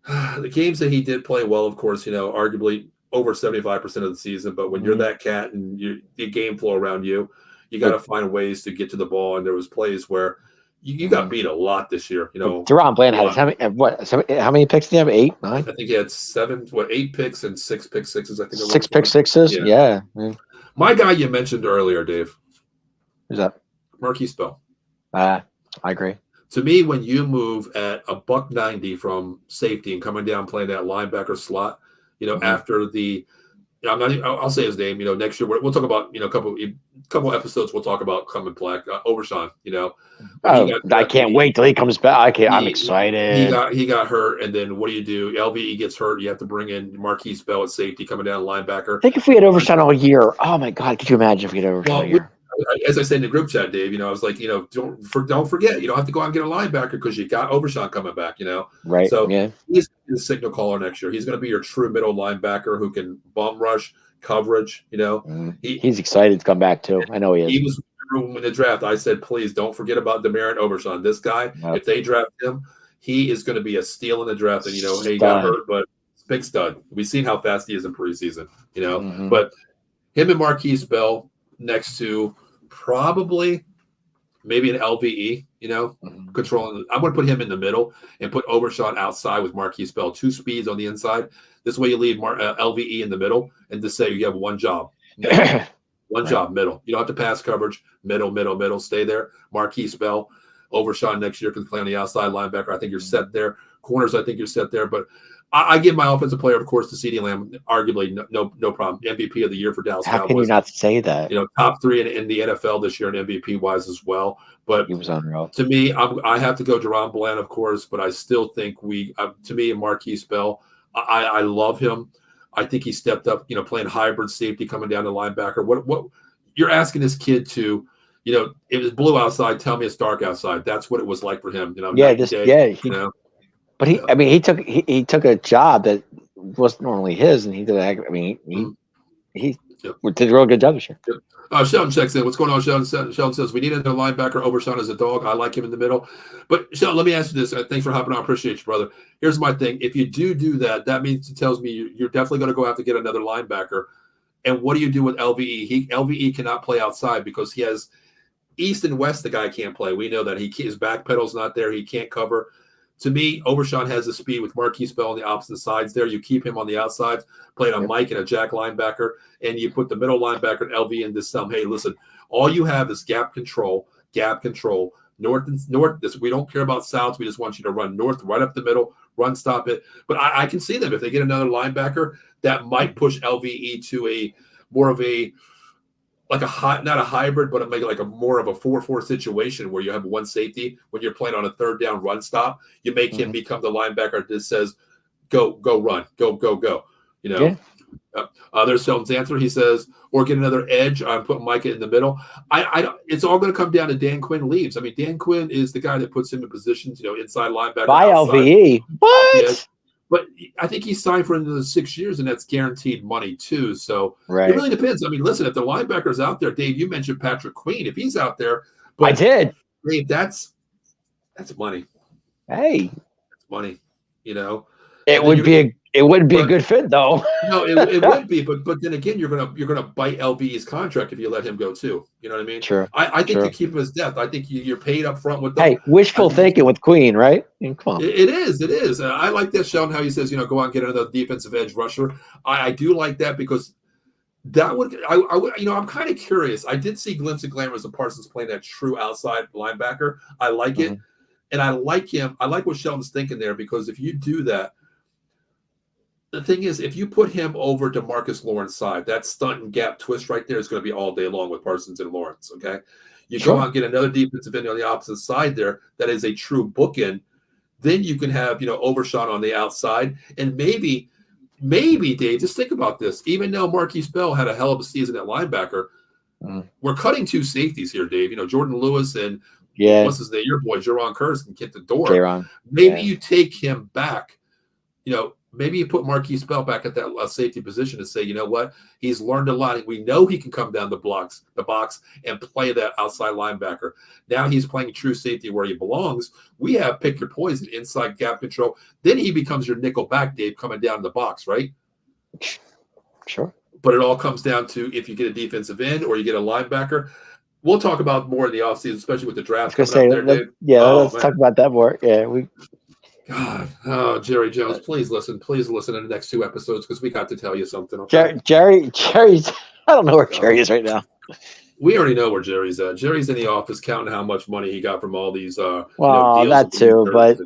the games that he did play well, of course, arguably over 75% of the season. But when you're that cat and the game flow around you, you got to find ways to get to the ball. And there was plays where you got beat a lot this year. Deron Bland had how many picks did he have? 8, 9? I think he had 8 picks and 6 pick sixes. I think 6 pick sixes. Yeah. My guy you mentioned earlier, Dave. Who's that? Marquise Bell. I agree. To me, when you move at $190 from safety and coming down playing that linebacker slot, after I'll say his name. Next year we'll talk about a couple episodes. We'll talk about coming black Overshawn. I can't wait till he comes back. I'm excited. He got hurt, and then what do? LVE gets hurt. You have to bring in Marquise Bell at safety, coming down linebacker. I think if we had Overshawn all year, oh my God, could you imagine if we had Overshawn all year? As I said in the group chat, Dave, I was like, don't forget, you don't have to go out and get a linebacker because you got Overshawn coming back, Right. So he's the signal caller next year. He's going to be your true middle linebacker who can bum rush coverage. He's excited to come back too. I know he is. He was in the draft. I said, please don't forget about Demaryion Overshawn. This guy, if they draft him, he is going to be a steal in the draft. And he got hurt, but big stud. We've seen how fast he is in preseason. But him and Marquise Bell next to probably maybe an LVE, controlling. I'm going to put him in the middle and put Overshawn outside with Marquise Bell, 2 speeds on the inside. This way you leave LVE in the middle and just say you have one job. Job, middle. You don't have to pass coverage, middle, stay there. Marquise Bell, Overshawn next year can play on the outside linebacker. I think you're set there. Corners, I think you're set there. But I give my offensive player, of course, to CeeDee Lamb. Arguably, no problem. MVP of the year for Dallas Cowboys. How can you not say that? Top 3 in the NFL this year in MVP wise as well. But he was unreal. To me, I have to go Deron Bland, of course, but I still think to me, Marquise Bell, I love him. I think he stepped up, playing hybrid safety, coming down to linebacker. What you're asking this kid to, it was blue outside. Tell me it's dark outside. That's what it was like for him. But he took a job that wasn't normally his, and he did. He did a real good job this year. Sheldon checks in. What's going on, Sheldon? Sheldon says we need another linebacker. Overshawn as a dog. I like him in the middle. But Sheldon, let me ask you this. Thanks for hopping on. I appreciate you, brother. Here's my thing. If you do that, that means it tells me you're definitely going to go have to get another linebacker. And what do you do with LVE? LVE cannot play outside because he has east and west. The guy can't play. We know that his back pedal's not there. He can't cover. To me, Overshawn has the speed with Marquise Bell on the opposite sides there. You keep him on the outsides, playing a Mike and a Jack linebacker, and you put the middle linebacker and LV in this hey, listen, all you have is gap control. North and north. We don't care about south. We just want you to run north, right up the middle, run, stop it. But I can see them if they get another linebacker that might push LVE to a more of a not a hybrid, but make it like a more of a 4-4 situation where you have one safety when you're playing on a third down run stop. You make him become the linebacker that says, "Go, run, go." You know. Yeah. There's Sheldon's answer. He says, or get another edge. I'm putting Micah in the middle. It's all going to come down to Dan Quinn leaves. I mean, Dan Quinn is the guy that puts him in positions, inside linebacker. By LVE. What? Yes. But I think he signed for another 6 years, and that's guaranteed money too. So it really depends. I mean, listen, if the linebacker's out there, Dave, you mentioned Patrick Queen. If he's out there, I did. Dave, that's money. Hey, that's money. It would be a good fit though. No, it would be, but then again, you're gonna bite LVE's contract if you let him go too. You know what I mean? Sure. I think you keep him as depth. I think you're paid up front with them. Hey, wishful thinking with Queen, right? Come on. It is. I like that, Sheldon, how he says, go out and get another defensive edge rusher. I do like that because that would I'm kind of curious. I did see glimpse of glamours of Parsons playing that true outside linebacker. I like it, and I like him. I like what Sheldon's thinking there because if you do that. The thing is, if you put him over to Marcus Lawrence's side, that stunt and gap twist right there is going to be all day long with Parsons and Lawrence, okay? You go out and get another defensive end on the opposite side there that is a true bookend. Then you can have, Overshawn on the outside. And maybe, Dave, just think about this. Even though Marquise Bell had a hell of a season at linebacker, we're cutting two safeties here, Dave. Jordan Lewis and what's his name? Your boy, Jaron Curtis can get the door. Maybe you take him back, Maybe you put Marquise Bell back at that safety position and say, you know what? He's learned a lot. We know he can come down the box, and play that outside linebacker. Now he's playing true safety where he belongs. We have pick your poison, inside gap control. Then he becomes your nickel back, Dave, coming down the box, right? Sure. But it all comes down to if you get a defensive end or you get a linebacker. We'll talk about more in the offseason, especially with the draft coming up there, Dave. Let's talk about that more. Yeah, God, Jerry Jones, please listen in the next 2 episodes because we got to tell you something. Okay? Jerry's. I don't know where Jerry is right now. We already know where Jerry's at. Jerry's in the office counting how much money he got from all these. Deals that too, but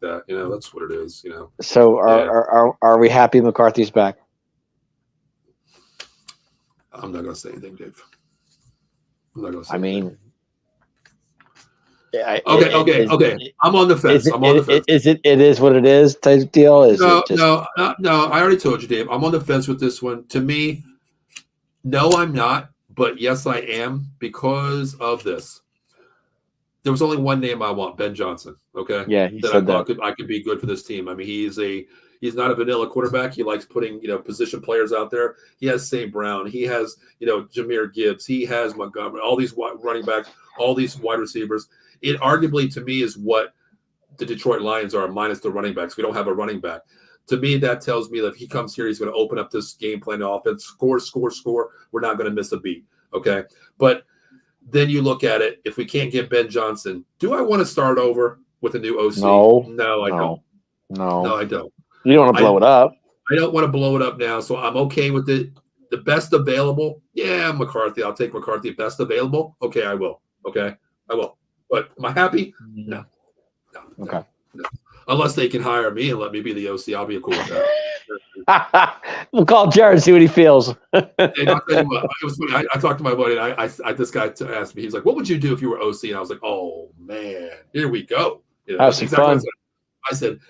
that's what it is. So are we happy McCarthy's back? I'm not going to say anything, Dave. I'm not going to say. Okay. I'm on the fence. It is what it is type deal. No. I already told you, Dave. I'm on the fence with this one. To me, no, I'm not. But yes, I am because of this. There was only one name I want: Ben Johnson. Okay. Yeah, I could be good for this team. I mean, he's not a vanilla quarterback. He likes putting position players out there. He has St. Brown. He has Jahmyr Gibbs. He has Montgomery. All these running backs. All these wide receivers. It arguably, to me, is what the Detroit Lions are, minus the running backs. We don't have a running back. To me, that tells me that if he comes here, he's going to open up this game plan offense, score. We're not going to miss a beat, okay? But then you look at it. If we can't get Ben Johnson, do I want to start over with a new OC? No, I don't. No, I don't. You don't want to blow it up. I don't want to blow it up now, so I'm okay with it. The best available, McCarthy. I'll take McCarthy. Best available, okay, I will. Okay, I will. But am I happy? No. Okay. No. Unless they can hire me and let me be the OC, I'll be cool with that. We'll call Jared and see what he feels. And I'll tell you what, it was funny. I talked to my buddy, and this guy asked me, he's like, "What would you do if you were OC?" And I was like, "Oh man, here we go." That's exactly fun. I said,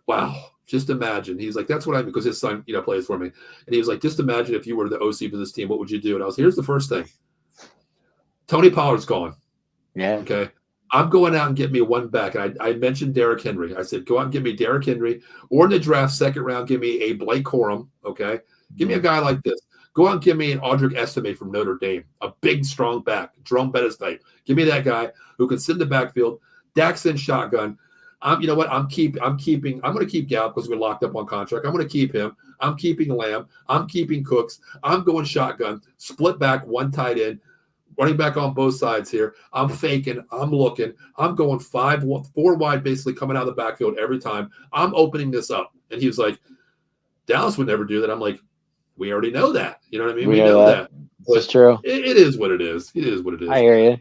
"Wow, just imagine." He's like, "That's what I mean," because his son, plays for me, and he was like, "Just imagine if you were the OC for this team, what would you do?" And I was, "Here's the first thing. Tony Pollard's gone. Yeah. Okay. I'm going out and get me one back. And I mentioned Derrick Henry. I said, go out and give me Derrick Henry, or in the draft, second round, give me a Blake Corum. Okay. Give me a guy like this. Go out and give me an Audric Estime from Notre Dame, a big, strong back, Jerome Bettis type. Give me that guy who can sit in the backfield. Dak's in shotgun. You know what? I'm going to keep Gallup because we're locked up on contract. I'm going to keep him. I'm keeping Lamb. I'm keeping Cooks. I'm going shotgun, split back, one tight end. running back on both sides here. I'm faking. I'm looking. I'm going 4 wide, basically coming out of the backfield every time. I'm opening this up. And he was like, Dallas would never do that. I'm like, we already know that. You know what I mean? We know that. That's true. It is what it is. It is what it is. I hear you.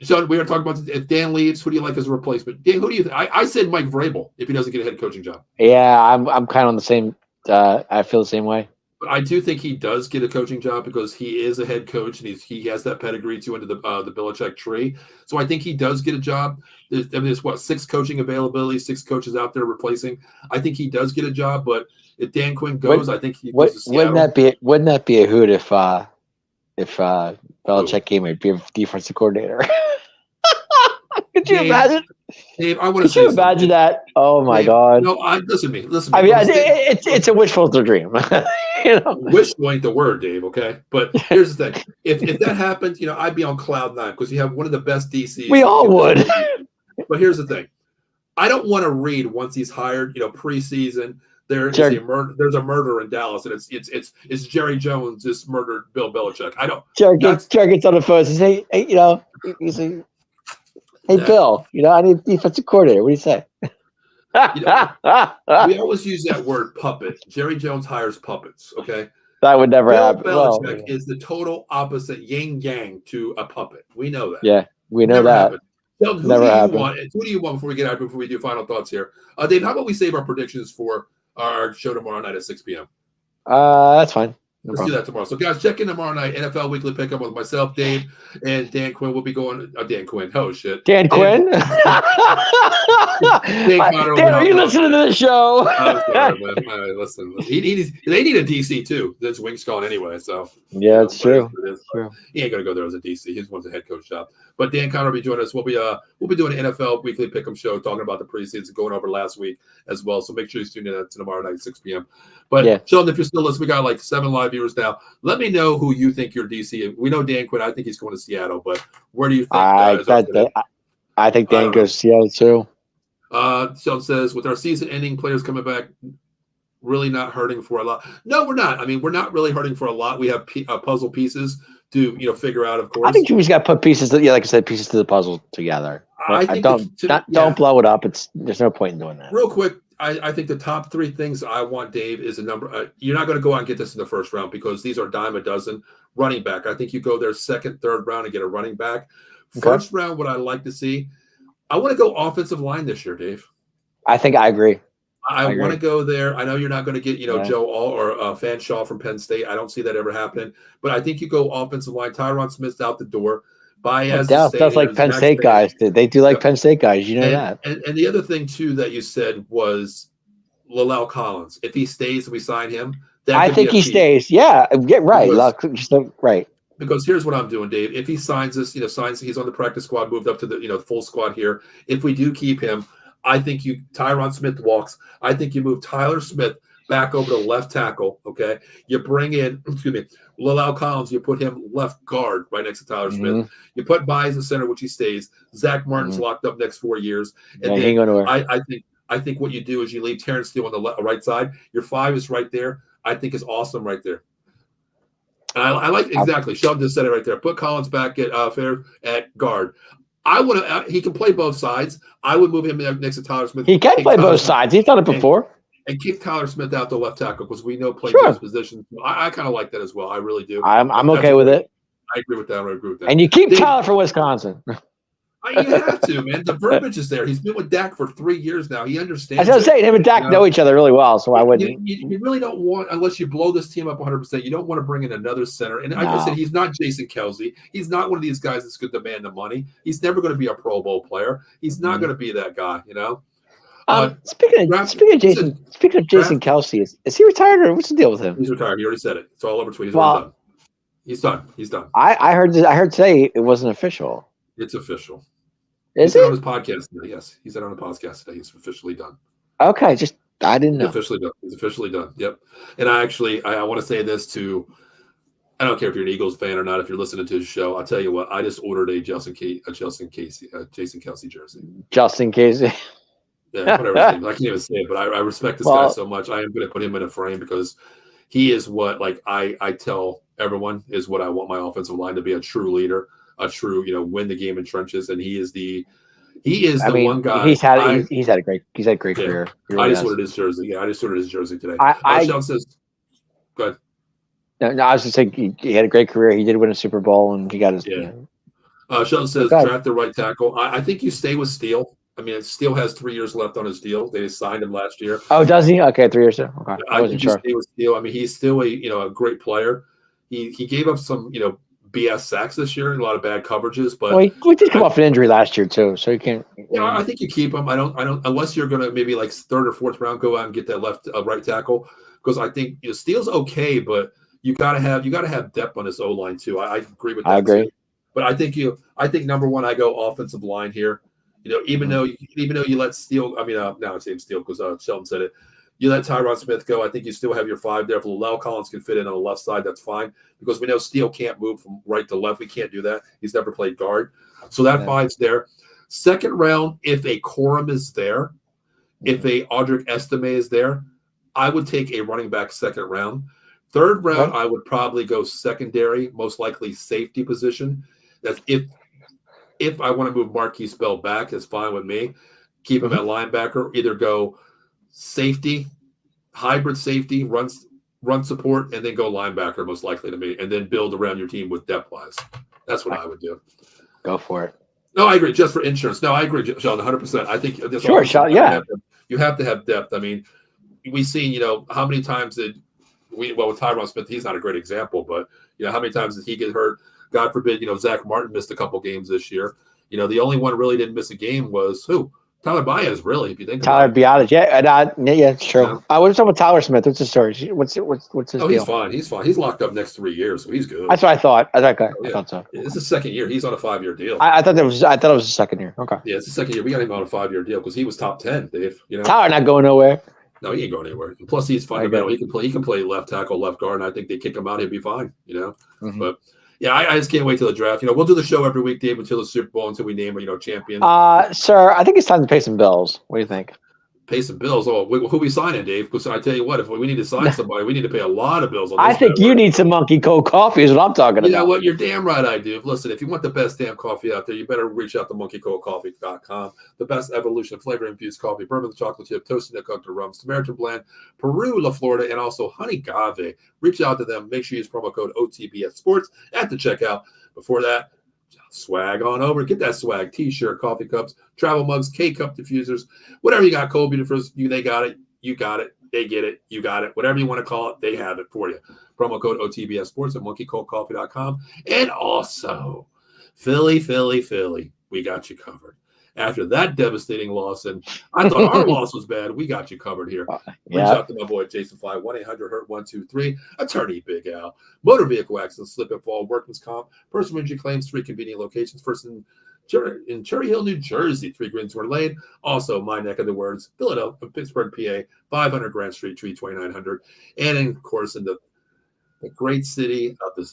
Sean, we are talking about if Dan leaves, who do you like as a replacement? Dan, who do you think? I said Mike Vrabel if he doesn't get a head coaching job. Yeah, I'm kind of on the same. I feel the same way. But I do think he does get a coaching job because he is a head coach and he has that pedigree too into the Belichick tree. So I think he does get a job. There's 6 coaching availability, 6 coaches out there replacing. I think he does get a job, but if Dan Quinn goes, I think he goes to Seattle. Wouldn't that be a hoot if Belichick came and be a defensive coordinator? Could you imagine? Dave, I want to. Could you imagine that? Oh my God! No, listen to me. I mean, it's a wishful dream. Wishful ain't the word, Dave. Okay, but here's the thing: if that happened, I'd be on cloud 9 because you have one of the best DCs. We all would. But here's the thing: I don't want to read once he's hired. Preseason. There's a murder in Dallas, and it's Jerry Jones just murdered Bill Belichick. I don't. Jerry gets on the phone and says, "Hey, he's like, hey, Bill, I need a defensive coordinator. What do you say?" We always use that word puppet. Jerry Jones hires puppets. Okay, that would never happen. Bill Belichick is the total opposite yin yang to a puppet. We know that. Yeah, we know that. Who do you want before we get out? Before we do final thoughts here, Dave? How about we save our predictions for our show tomorrow night at 6 p.m.? That's fine. Let's do that tomorrow. So, guys, check in tomorrow night. NFL Weekly Pickup with myself, Dave, and Dan Quinn. We'll be going. Dan Quinn. Oh shit. Dan Quinn. Dan, are you listening to the show? Sorry, man. Listen. They need a DC too. This Wing's gone anyway, so yeah, it's true. He ain't gonna go there as a DC. He just wants a head coach job. But Dan Connor will be joining us. We'll be doing an NFL Weekly Pick'em show talking about the preseason, going over last week as well. So make sure you tune in to tomorrow night at 6 p.m. But Sheldon, if you're still listening, we got like 7 live viewers now. Let me know who you think your DC is. We know Dan Quinn. I think he's going to Seattle, but where do you think? I think Dan goes to Seattle too. Sheldon says, with our season-ending players coming back, really not hurting for a lot. No, we're not. I mean, we're not really hurting for a lot. We have puzzle pieces to figure out. Of course, I think you just got to put pieces. Like I said, pieces to the puzzle together. Don't blow it up. There's no point in doing that. Real quick. I think the top 3 things I want, Dave, is a number. You're not going to go out and get this in the first round because these are dime a dozen. Running back. I think you go there second, third round and get a running back. First round, what I'd like to see, I want to go offensive line this year, Dave. I think I agree. I want to go there. I know you're not going to get, Joe All or Fanshaw from Penn State. I don't see that ever happening. But I think you go offensive line. Tyron Smith's out the door. Baez. That's like Penn State guys. They do like Penn State guys. You know that. And the other thing, too, that you said was La'el Collins. If he stays and we sign him, I think he stays. Yeah, get right. Right. Because here's what I'm doing, Dave. If he signs this, he's on the practice squad, moved up to the full squad here. If we do keep him, I think Tyron Smith walks. I think you move Tyler Smith back over to left tackle. Okay, you bring in La'el Collins. You put him left guard right next to Tyler Smith. You put Baez in center, which he stays. Zach Martin's locked up next 4 years. And then I think what you do is you leave Terrence Steele on the right side. Your 5 is right there. I think is awesome right there. And I like exactly. Sheldon just said it right there. Put Collins back at guard. I want to. He can play both sides. I would move him next to Tyler Smith. He can play both sides. He's done it before. And kick Tyler Smith out to left tackle because we know playing those positions. I kind of like that as well. I really do. I'm okay with it. I agree with that. And you keep Tyler for Wisconsin. You have to, man. The verbiage is there. He's been with Dak for 3 years now. He understands. I was saying him and Dak know each other really well, so I wouldn't. You really don't want, unless you blow this team up 100%. You don't want to bring in another center. And like I said, he's not Jason Kelsey. He's not one of these guys that's going to demand the money. He's never going to be a Pro Bowl player. He's not going to be that guy. Speaking of Jason Kelsey, is he retired or what's the deal with him? He's retired. He already said it. It's all over Twitter. Done. He's done. He's done. I heard today it wasn't official. It's official. Is he it? On his podcast today. Yes, he said on the podcast today. He's officially done. Okay, I didn't know. Officially done. He's officially done. Yep. And I want to say this to. I don't care if you're an Eagles fan or not. If you're listening to the show, I'll tell you what. I just ordered a Jason Kelsey jersey. Justin Casey. Yeah, whatever his name is. I can't even say it, but I respect this guy so much. I am going to put him in a frame because he is what I tell everyone is what I want my offensive line to be, a true leader. a true, win the game in trenches, and he is the one guy. He's had a great career. I just ordered his jersey. Yeah, I just ordered his jersey today. Sean says, "Go ahead." No, I was just saying he had a great career. He did win a Super Bowl, and he got his. Yeah. Sheldon says, draft the right tackle. I think you stay with Steele. I mean, Steele has 3 years left on his deal. They signed him last year. Oh, does he? Okay, 3 years. Okay, I wasn't sure. Stay with Steele. I mean, he's still a great player. He gave up some BS sacks this year and a lot of bad coverages, but we did come off an injury last year too, so you can't. I think you keep him. I don't unless you're going to maybe like third or fourth round go out and get that right tackle, because I think Steele's okay, but you got to have depth on this O line too. I agree with that. I agree. Too. But I think number one, I go offensive line here. Even though you let Steele, now it's named Steele because Sheldon said it. You let Tyron Smith go. I think you still have your 5 there. If La'el Collins can fit in on the left side, that's fine, because we know Steele can't move from right to left. We can't do that. He's never played guard. So that 5's there. Second round, if a Corum is there, if a Audric Estime is there, I would take a running back second round. Third round, I would probably go secondary, most likely safety position. That's if I want to move Marquise Bell back, it's fine with me. Keep him at linebacker. Either go safety, hybrid safety, run support, and then go linebacker, most likely to me, and then build around your team with depth-wise. That's what I would do. Go for it. No, I agree. Just for insurance. No, I agree, Sheldon, 100%. I think this sure, Sheldon, yeah. You have to have depth. I mean, we've seen, how many times with Tyron Smith, he's not a great example, but, how many times did he get hurt? God forbid, Zach Martin missed a couple games this year. The only one really didn't miss a game was who? Tyler Baez, really, if you think Tyler about it. Yeah, it's true. Yeah. I was talking about Tyler Smith. What's his story? What's his deal? He's fine. He's fine. He's locked up next 3 years, so he's good. That's what I thought. I thought so. It's his second year. He's on a 5-year deal. I thought it was the second year. Okay. Yeah, it's the second year. We got him on a 5-year deal because he was top 10, Dave. Tyler not going nowhere. No, he ain't going anywhere. And plus, he's fundamental. He can play left tackle, left guard, and I think they kick him out, he'll be fine. But. Yeah, I just can't wait till the draft. We'll do the show every week, Dave, until the Super Bowl, until we name a champion. Sir, I think it's time to pay some bills. What do you think? Pay some bills. Oh, who we signing, Dave? Because I tell you what, if we need to sign somebody, we need to pay a lot of bills. I think you need some Monkey Cold Coffee is what I'm talking about. You know what? You're damn right I do. Listen, if you want the best damn coffee out there, you better reach out to monkeycoldcoffee.com. The best evolution flavor-infused coffee, bourbon chocolate chip, toasted and cooked rum, Samaritan blend, Peru, La Florida, and also honey agave. Reach out to them. Make sure you use promo code OTBS Sports at the checkout. Before that, swag on over. Get that swag. T-shirt, coffee cups, travel mugs, K-cup diffusers, whatever you got. Cold Beautifers, they got it. You got it. They get it. You got it. Whatever you want to call it, they have it for you. Promo code OTBS Sports at monkeycoldcoffee.com. And also, Philly, we got you covered. After that devastating loss, and I thought our loss was bad, we got you covered here. Reach out to my boy Jason Fly, 1-800-HURT-123, Attorney Big Al, motor vehicle accident, slip and fall, workman's comp, personal injury claims, 3 convenient locations. First in Cherry Hill, New Jersey, 3 Greensward Lane. Also, my neck of the woods, Philadelphia, Pittsburgh, PA, 500 Grand Street, 2900. And, of course, in the great city of the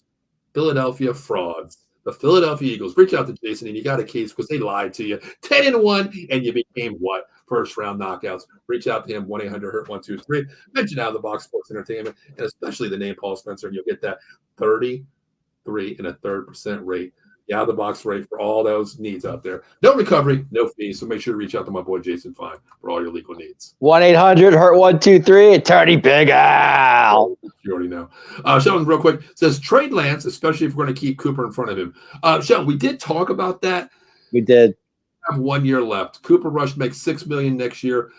Philadelphia Frauds, the Philadelphia Eagles. Reach out to Jason, and you got a case because they lied to you. 10-1, and you became what? First round knockouts. Reach out to him, 1-800-HURT-123. Mention Out of the Box Sports Entertainment, and especially the name Paul Spencer, and you'll get that 33.3% rate. The Out of the Box rate for all those needs out there. No recovery, no fees. So make sure to reach out to my boy Jason Fine for all your legal needs. 1-800-HURT-123, Attorney Big Al. You already know. Sheldon, real quick, says trade Lance, especially if we're going to keep Cooper in front of him. Sheldon, we did talk about that. We did. We have 1 year left. Cooper Rush makes $6 million next year.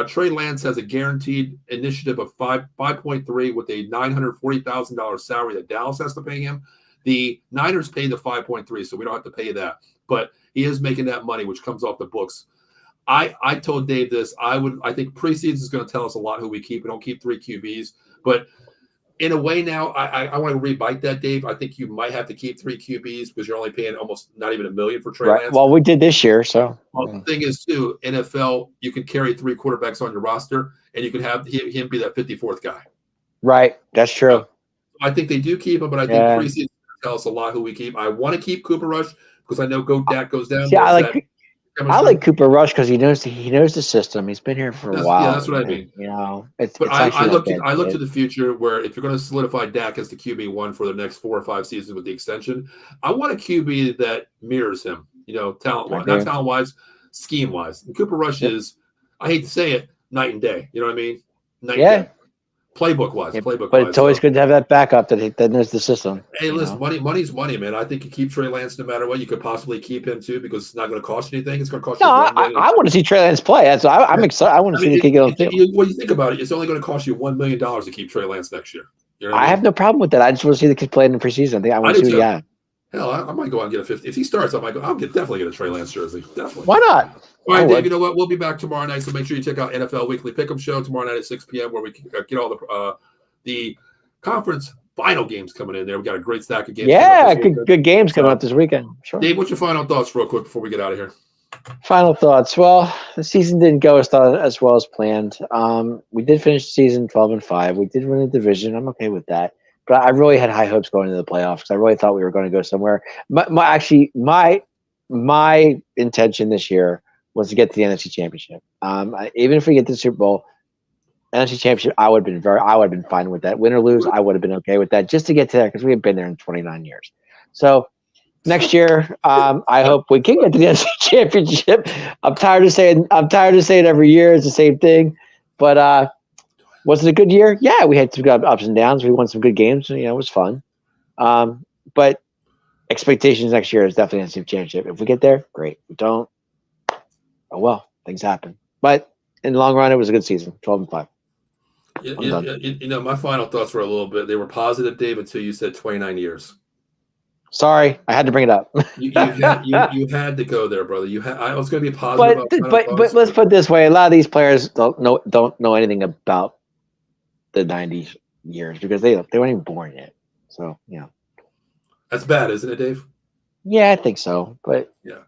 Trey Lance has a guaranteed initiative of 5.3 with a $940,000 salary that Dallas has to pay him. The Niners pay the 5.3, so we don't have to pay that. But he is making that money, which comes off the books. I told Dave this. I think preseason is going to tell us a lot who we keep. We don't keep 3 QBs. But in a way now, I want to rebite that, Dave. I think you might have to keep 3 QBs because you're only paying almost not even $1 million for Trey Lance. Well, we did this year, so. Well, the thing is, too, NFL, you can carry 3 quarterbacks on your roster, and you can have him be that 54th guy. Right. That's true. I think they do keep him, but I think preseason tell us a lot who we keep. I want to keep Cooper Rush because I know Dak goes down. Yeah, I like Cooper Rush because he knows the system. He's been here for a while. Yeah, that's what I mean. It's but actually I look to the future where if you're going to solidify Dak as the QB1 for the next 4 or 5 seasons with the extension, I want a QB that mirrors him. Talent wise, not talent wise, scheme wise. And Cooper Rush is, I hate to say it, night and day. You know what I mean? Night and day. Playbook wise. But it's always good to have that backup that knows the system. Hey, listen, money's money, man. I think you keep Trey Lance no matter what. You could possibly keep him too because it's not going to cost you anything. It's going to cost you. I want to see Trey Lance play. I'm excited. I want to see the kid get on the field. When you think about it, it's only going to cost you $1 million to keep Trey Lance next year. You know what I mean? have no problem with that. I just want to see the kid play in the preseason. I want to see what he has. Hell, I might go out and get a 50. If he starts, I'll definitely get a Trey Lance jersey. Definitely. Why not? All right, Dave, you know what? We'll be back tomorrow night, so make sure you check out NFL Weekly Pick'em Show tomorrow night at 6 p.m. where we can get all the conference final games coming in there. We got a great stack of games. Yeah, good games coming up this weekend. Sure. Dave, what's your final thoughts real quick before we get out of here? Final thoughts. Well, the season didn't go as well as planned. We did finish the season 12-5. We did win the division. I'm okay with that. But I really had high hopes going into the playoffs because I really thought we were going to go somewhere. My intention this year was to get to the NFC Championship. Even if we get to the Super Bowl, NFC Championship, I would have been fine with that. Win or lose, I would have been okay with that just to get to there because we have been there in 29 years. So next year, I hope we can get to the NFC Championship. I'm tired of saying it every year. It's the same thing. But was it a good year? Yeah, we had some good ups and downs. We won some good games. It was fun. But expectations next year is definitely NFC Championship. If we get there, great. If we don't, oh well, things happen. But in the long run, it was a good season, 12-5. My final thoughts were a little bit. They were positive, Dave, until you said 29 years. Sorry, I had to bring it up. you had to go there, brother. I was going to be positive. But let's put it this way: a lot of these players don't know anything about the 90s years because they weren't even born yet. So that's bad, isn't it, Dave? Yeah, I think so. But yeah.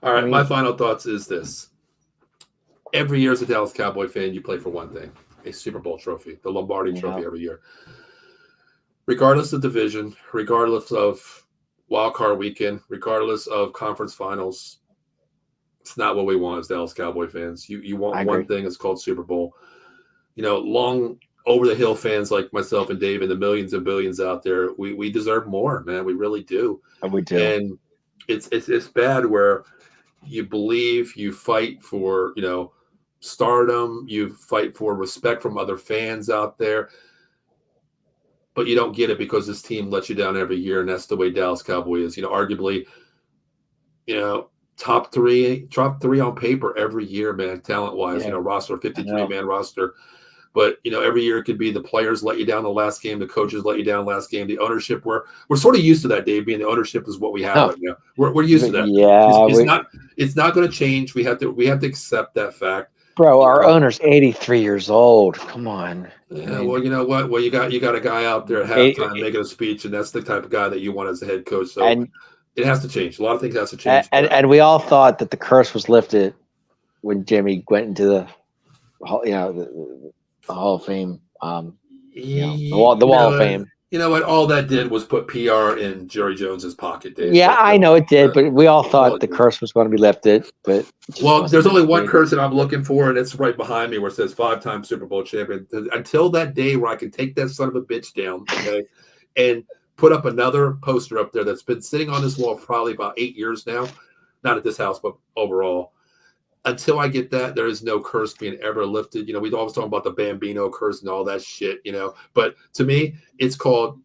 All right, my final thoughts is this: every year as a Dallas Cowboy fan, you play for one thing: a Super Bowl trophy, the Lombardi Trophy every year. Regardless of division, regardless of wild card weekend, regardless of conference finals, it's not what we want as Dallas Cowboy fans. You want one thing. It's called Super Bowl. Long over the hill fans like myself and Dave and the millions and billions out there, we deserve more, man. We really do. And we do. And it's bad where you believe, you fight for stardom, you fight for respect from other fans out there. But you don't get it because this team lets you down every year, and that's the way Dallas Cowboy is. Arguably, top three on paper every year, man, talent-wise. Roster 53-man roster, but every year it could be the players let you down the last game, the coaches let you down last game, the ownership. We're sort of used to that, Dave. Being the ownership is what we have right now. We're used to that. Yeah, it's not going to change. We have to accept that fact. Bro, our owner's 83 years old. Come on. Yeah, well, you know what? Well, you got a guy out there at halftime making a speech, and that's the type of guy that you want as a head coach. So it has to change. A lot of things has to change. And we all thought that the curse was lifted when Jimmy went into the Hall of Fame. The Wall of Fame. You know what? All that did was put PR in Jerry Jones's pocket, Dave. Yeah, I know it did, but we all thought the curse was going to be lifted. But there's only one curse that I'm looking for, and it's right behind me where it says 5-time Super Bowl champion. Until that day where I can take that son of a bitch down, okay, and put up another poster up there that's been sitting on this wall for probably about 8 years now. Not at this house, but overall. Until I get that, there is no curse being ever lifted. We always talk about the Bambino curse and all that shit, But to me, it's called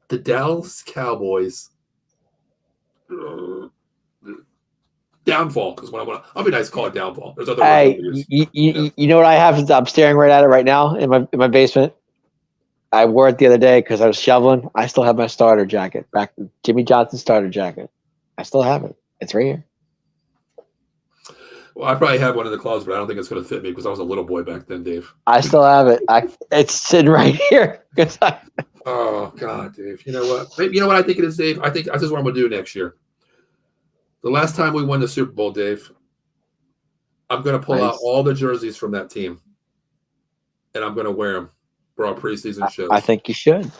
the Dallas Cowboys downfall. Because I'll be nice to call it downfall. There's other words. You know what I have? I'm staring right at it right now in my basement. I wore it the other day because I was shoveling. I still have my starter jacket, back Jimmy Johnson's starter jacket. I still have it. It's right here. Well, I probably have one in the closet, but I don't think it's going to fit me because I was a little boy back then, Dave. I still have it. It's sitting right here. Oh, God, Dave. You know what? You know what I think it is, Dave? I think this is what I'm going to do next year. The last time we won the Super Bowl, Dave, I'm going to pull out all the jerseys from that team, and I'm going to wear them for our preseason shows. I think you should.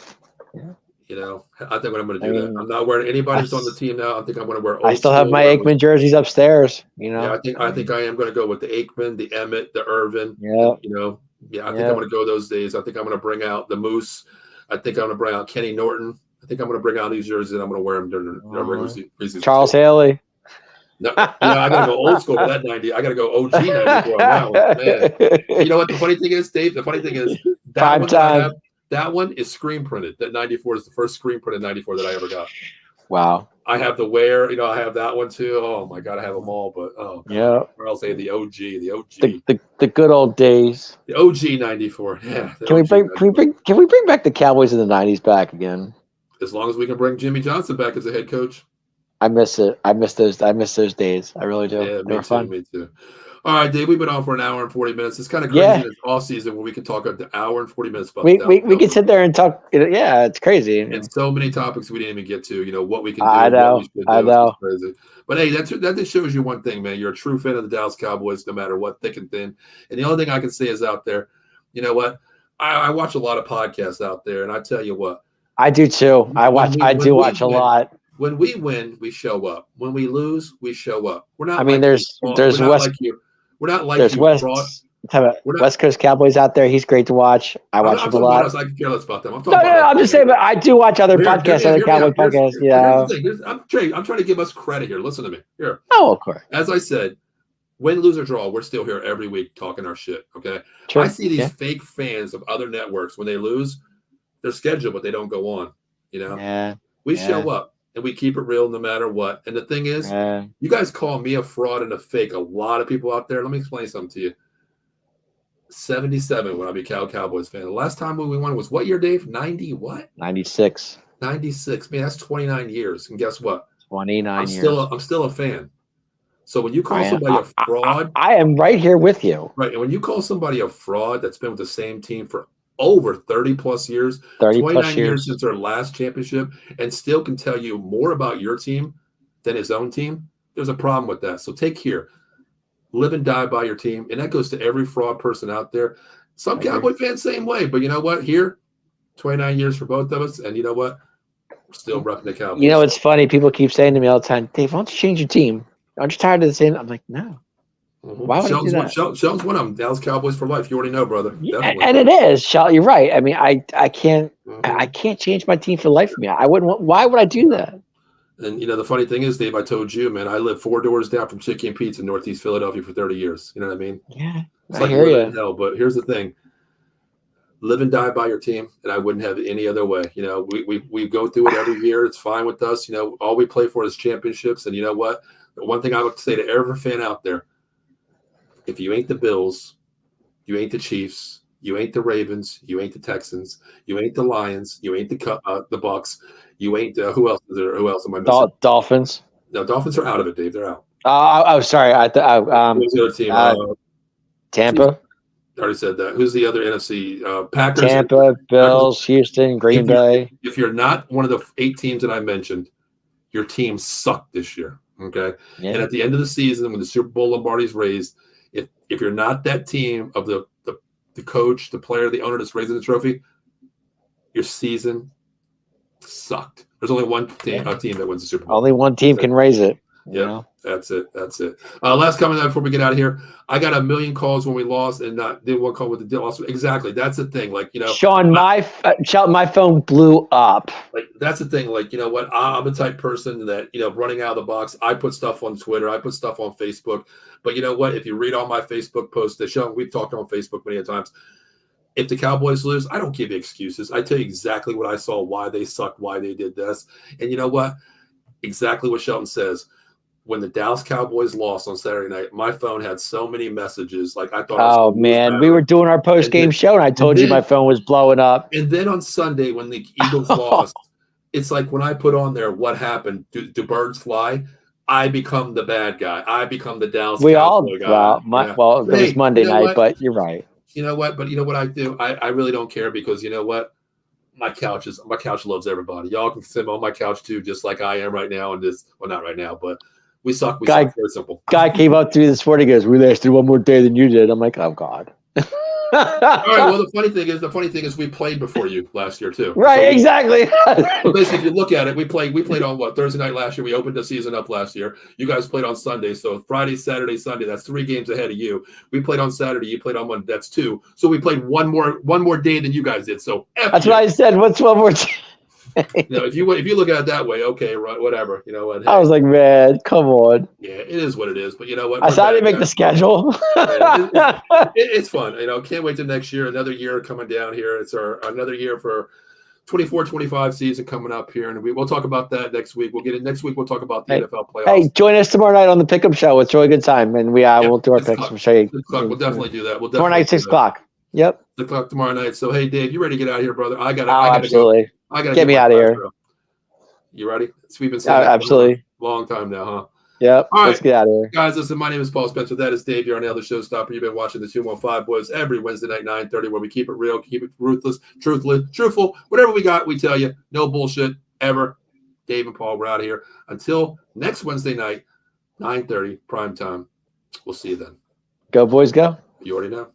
I think I'm going to do that. I'm not wearing anybody's on the team now. I think I'm going to wear. I still have my Aikman jerseys upstairs. Yeah, I think I am going to go with the Aikman, the Emmett, the Irvin. Yeah. I think I'm going to go those days. I think I'm going to bring out the Moose. I think I'm going to bring out Kenny Norton. I think I'm going to bring out these jerseys and I'm going to wear them during the regular season. Charles Haley. No, I got to go old school with that 90. I got to go OG 94 on that one. Man. You know what the funny thing is, Dave? The funny thing is that one is screen printed. That 94 is the first screen printed 94 that I ever got. Wow. I have the wear, I have that one too. Oh my God, I have them all, but yeah. Or I'll say the OG. The good old days. The OG 94. Yeah. Can we bring back the Cowboys in the 90s back again? As long as we can bring Jimmy Johnson back as a head coach. I miss it. I miss those days. I really do. Yeah, they were fun. Me too. All right, Dave, we've been on for an hour and 40 minutes. It's kind of crazy in off season when we can talk an hour and 40 minutes about we can sit there and talk. Yeah, it's crazy. And so many topics we didn't even get to, what we can do. I know. It's crazy. But hey, that just shows you one thing, man. You're a true fan of the Dallas Cowboys, no matter what, thick and thin. And the only thing I can say is out there, you know what? I watch a lot of podcasts out there, and I tell you what. I do too. I do watch a lot. When we win, we show up. When we lose, we show up. We're not. There's West. We're not like there's you. West Coast Cowboys out there. He's great to watch. I watch him a lot. I can care less about them. I'm just saying, but I do watch other podcasts, other Cowboy podcasts. Yeah. I'm trying to give us credit here. Listen to me. Here. Oh, of course. As I said, win, lose, or draw, we're still here every week talking our shit. Okay. True. I see these fake fans of other networks when they lose, they're scheduled, but they don't go on. Yeah. We show up. And we keep it real no matter what. And the thing is, you guys call me a fraud and a fake. A lot of people out there. Let me explain something to you. 77 when I became a Cowboys fan. The last time we won was what year, Dave? 90 what? 96. 96. Man, that's 29 years. And guess what? 29 years. I'm still a fan. So when you call somebody a fraud. I am right here with you. Right. And when you call somebody a fraud that's been with the same team for over 30 plus years, 29 years since their last championship, and still can tell you more about your team than his own team, there's a problem with that. So take here, live and die by your team. And that goes to every fraud person out there. Some Cowboy fans, same way. But you know what? Here, 29 years for both of us. And you know what? We're still repping the Cowboys. It's funny. People keep saying to me all the time, Dave, why don't you change your team? Aren't you tired of the same? I'm like, no. Why would I do that? Sheldon's one of them. Dallas Cowboys for life. You already know, brother. Definitely. And it is, Sheldon. You're right. I mean, I can't I can't change my team for the life of me. I wouldn't. Why would I do that? And the funny thing is, Dave, I told you, man, I lived 4 doors down from Chicky and Pete's in Northeast Philadelphia for 30 years. You know what I mean? Yeah, it's like living in hell. But here's the thing: live and die by your team, and I wouldn't have it any other way. We go through it every year. It's fine with us. All we play for is championships. And you know what? The one thing I would say to every fan out there. If you ain't the Bills, you ain't the Chiefs, you ain't the Ravens, you ain't the Texans, you ain't the Lions, you ain't the Bucks, you ain't who else is there? Who else am I missing? Dolphins. No, Dolphins are out of it, Dave. They're out. Oh, sorry. Who's the other team? Tampa. I already said that. Who's the other NFC? Packers. Tampa, Bills, Houston, Green Bay. If you're not one of the 8 teams that I mentioned, your team sucked this year. Okay. Yeah. And at the end of the season, when the Super Bowl Lombardi's raised, if you're not that team of the coach, the player, the owner that's raising the trophy, your season sucked. There's only one team that wins the Super Bowl. Only one team can raise it. Yeah, that's it. Last comment before we get out of here. I got a million calls when we lost and did one call with the loss. Exactly. That's the thing. Sean, my phone blew up. That's the thing. You know what? I'm the type person that, running out of the box, I put stuff on Twitter. I put stuff on Facebook. But you know what? If you read all my Facebook posts, we've talked on Facebook many times. If the Cowboys lose, I don't give you excuses. I tell you exactly what I saw, why they sucked, why they did this. And you know what? Exactly what Shelton says. When the Dallas Cowboys lost on Saturday night, my phone had so many messages. I thought. Oh man, we were doing our post-game show, and I told you my phone was blowing up. And then on Sunday, when the Eagles lost, it's like when I put on there, "What happened? Do birds fly?" I become the bad guy. I become the Dallas. Cowboy guy. It was Monday night, but you're right. You know what? But you know what I do? I really don't care because you know what? My couch loves everybody. Y'all can sit on my couch too, just like I am right now. Not right now, but. We suck. Very simple. Guy came up to me this morning. He goes, "We lasted one more day than you did." I'm like, "Oh God." All right. Well, the funny thing is, we played before you last year too. Right. So exactly. so basically, if you look at it, we played on what, Thursday night last year. We opened the season up last year. You guys played on Sunday, so Friday, Saturday, Sunday. That's 3 games ahead of you. We played on Saturday. You played on Monday. That's 2. So we played one more day than you guys did. So That's what I said. What's one more? If you look at it that way, okay, right, whatever. You know what? Hey, I was like, man, come on. yeah, it is what it is. But you know what? I saw I didn't make the schedule. It's fun. You know, can't wait to next year. Another year coming down here. It's another year for 24-25 season coming up here, and we'll talk about that next week. We'll get it next week. We'll talk about the NFL playoffs. Hey, join us tomorrow night on the Pickup Show. It's a really good time, and we'll do our picks. We'll show you. We'll definitely do that. Tomorrow night, 6 o'clock. Yep. 6 o'clock tomorrow night. So hey, Dave, you ready to get out of here, brother? I gotta absolutely. Go. I gotta get me out of here. You ready? We've been saying absolutely for a long time now, huh? Yep. All right, let's get out of here. Guys, listen, my name is Paul Spencer. That is Dave here on the other Showstopper. You've been watching the 215 Boys every Wednesday night, 9:30, where we keep it real, keep it ruthless, truthful. Whatever we got, we tell you. No bullshit ever. Dave and Paul, we're out of here. Until next Wednesday night, 9:30, prime time. We'll see you then. Go, boys, go. You already know.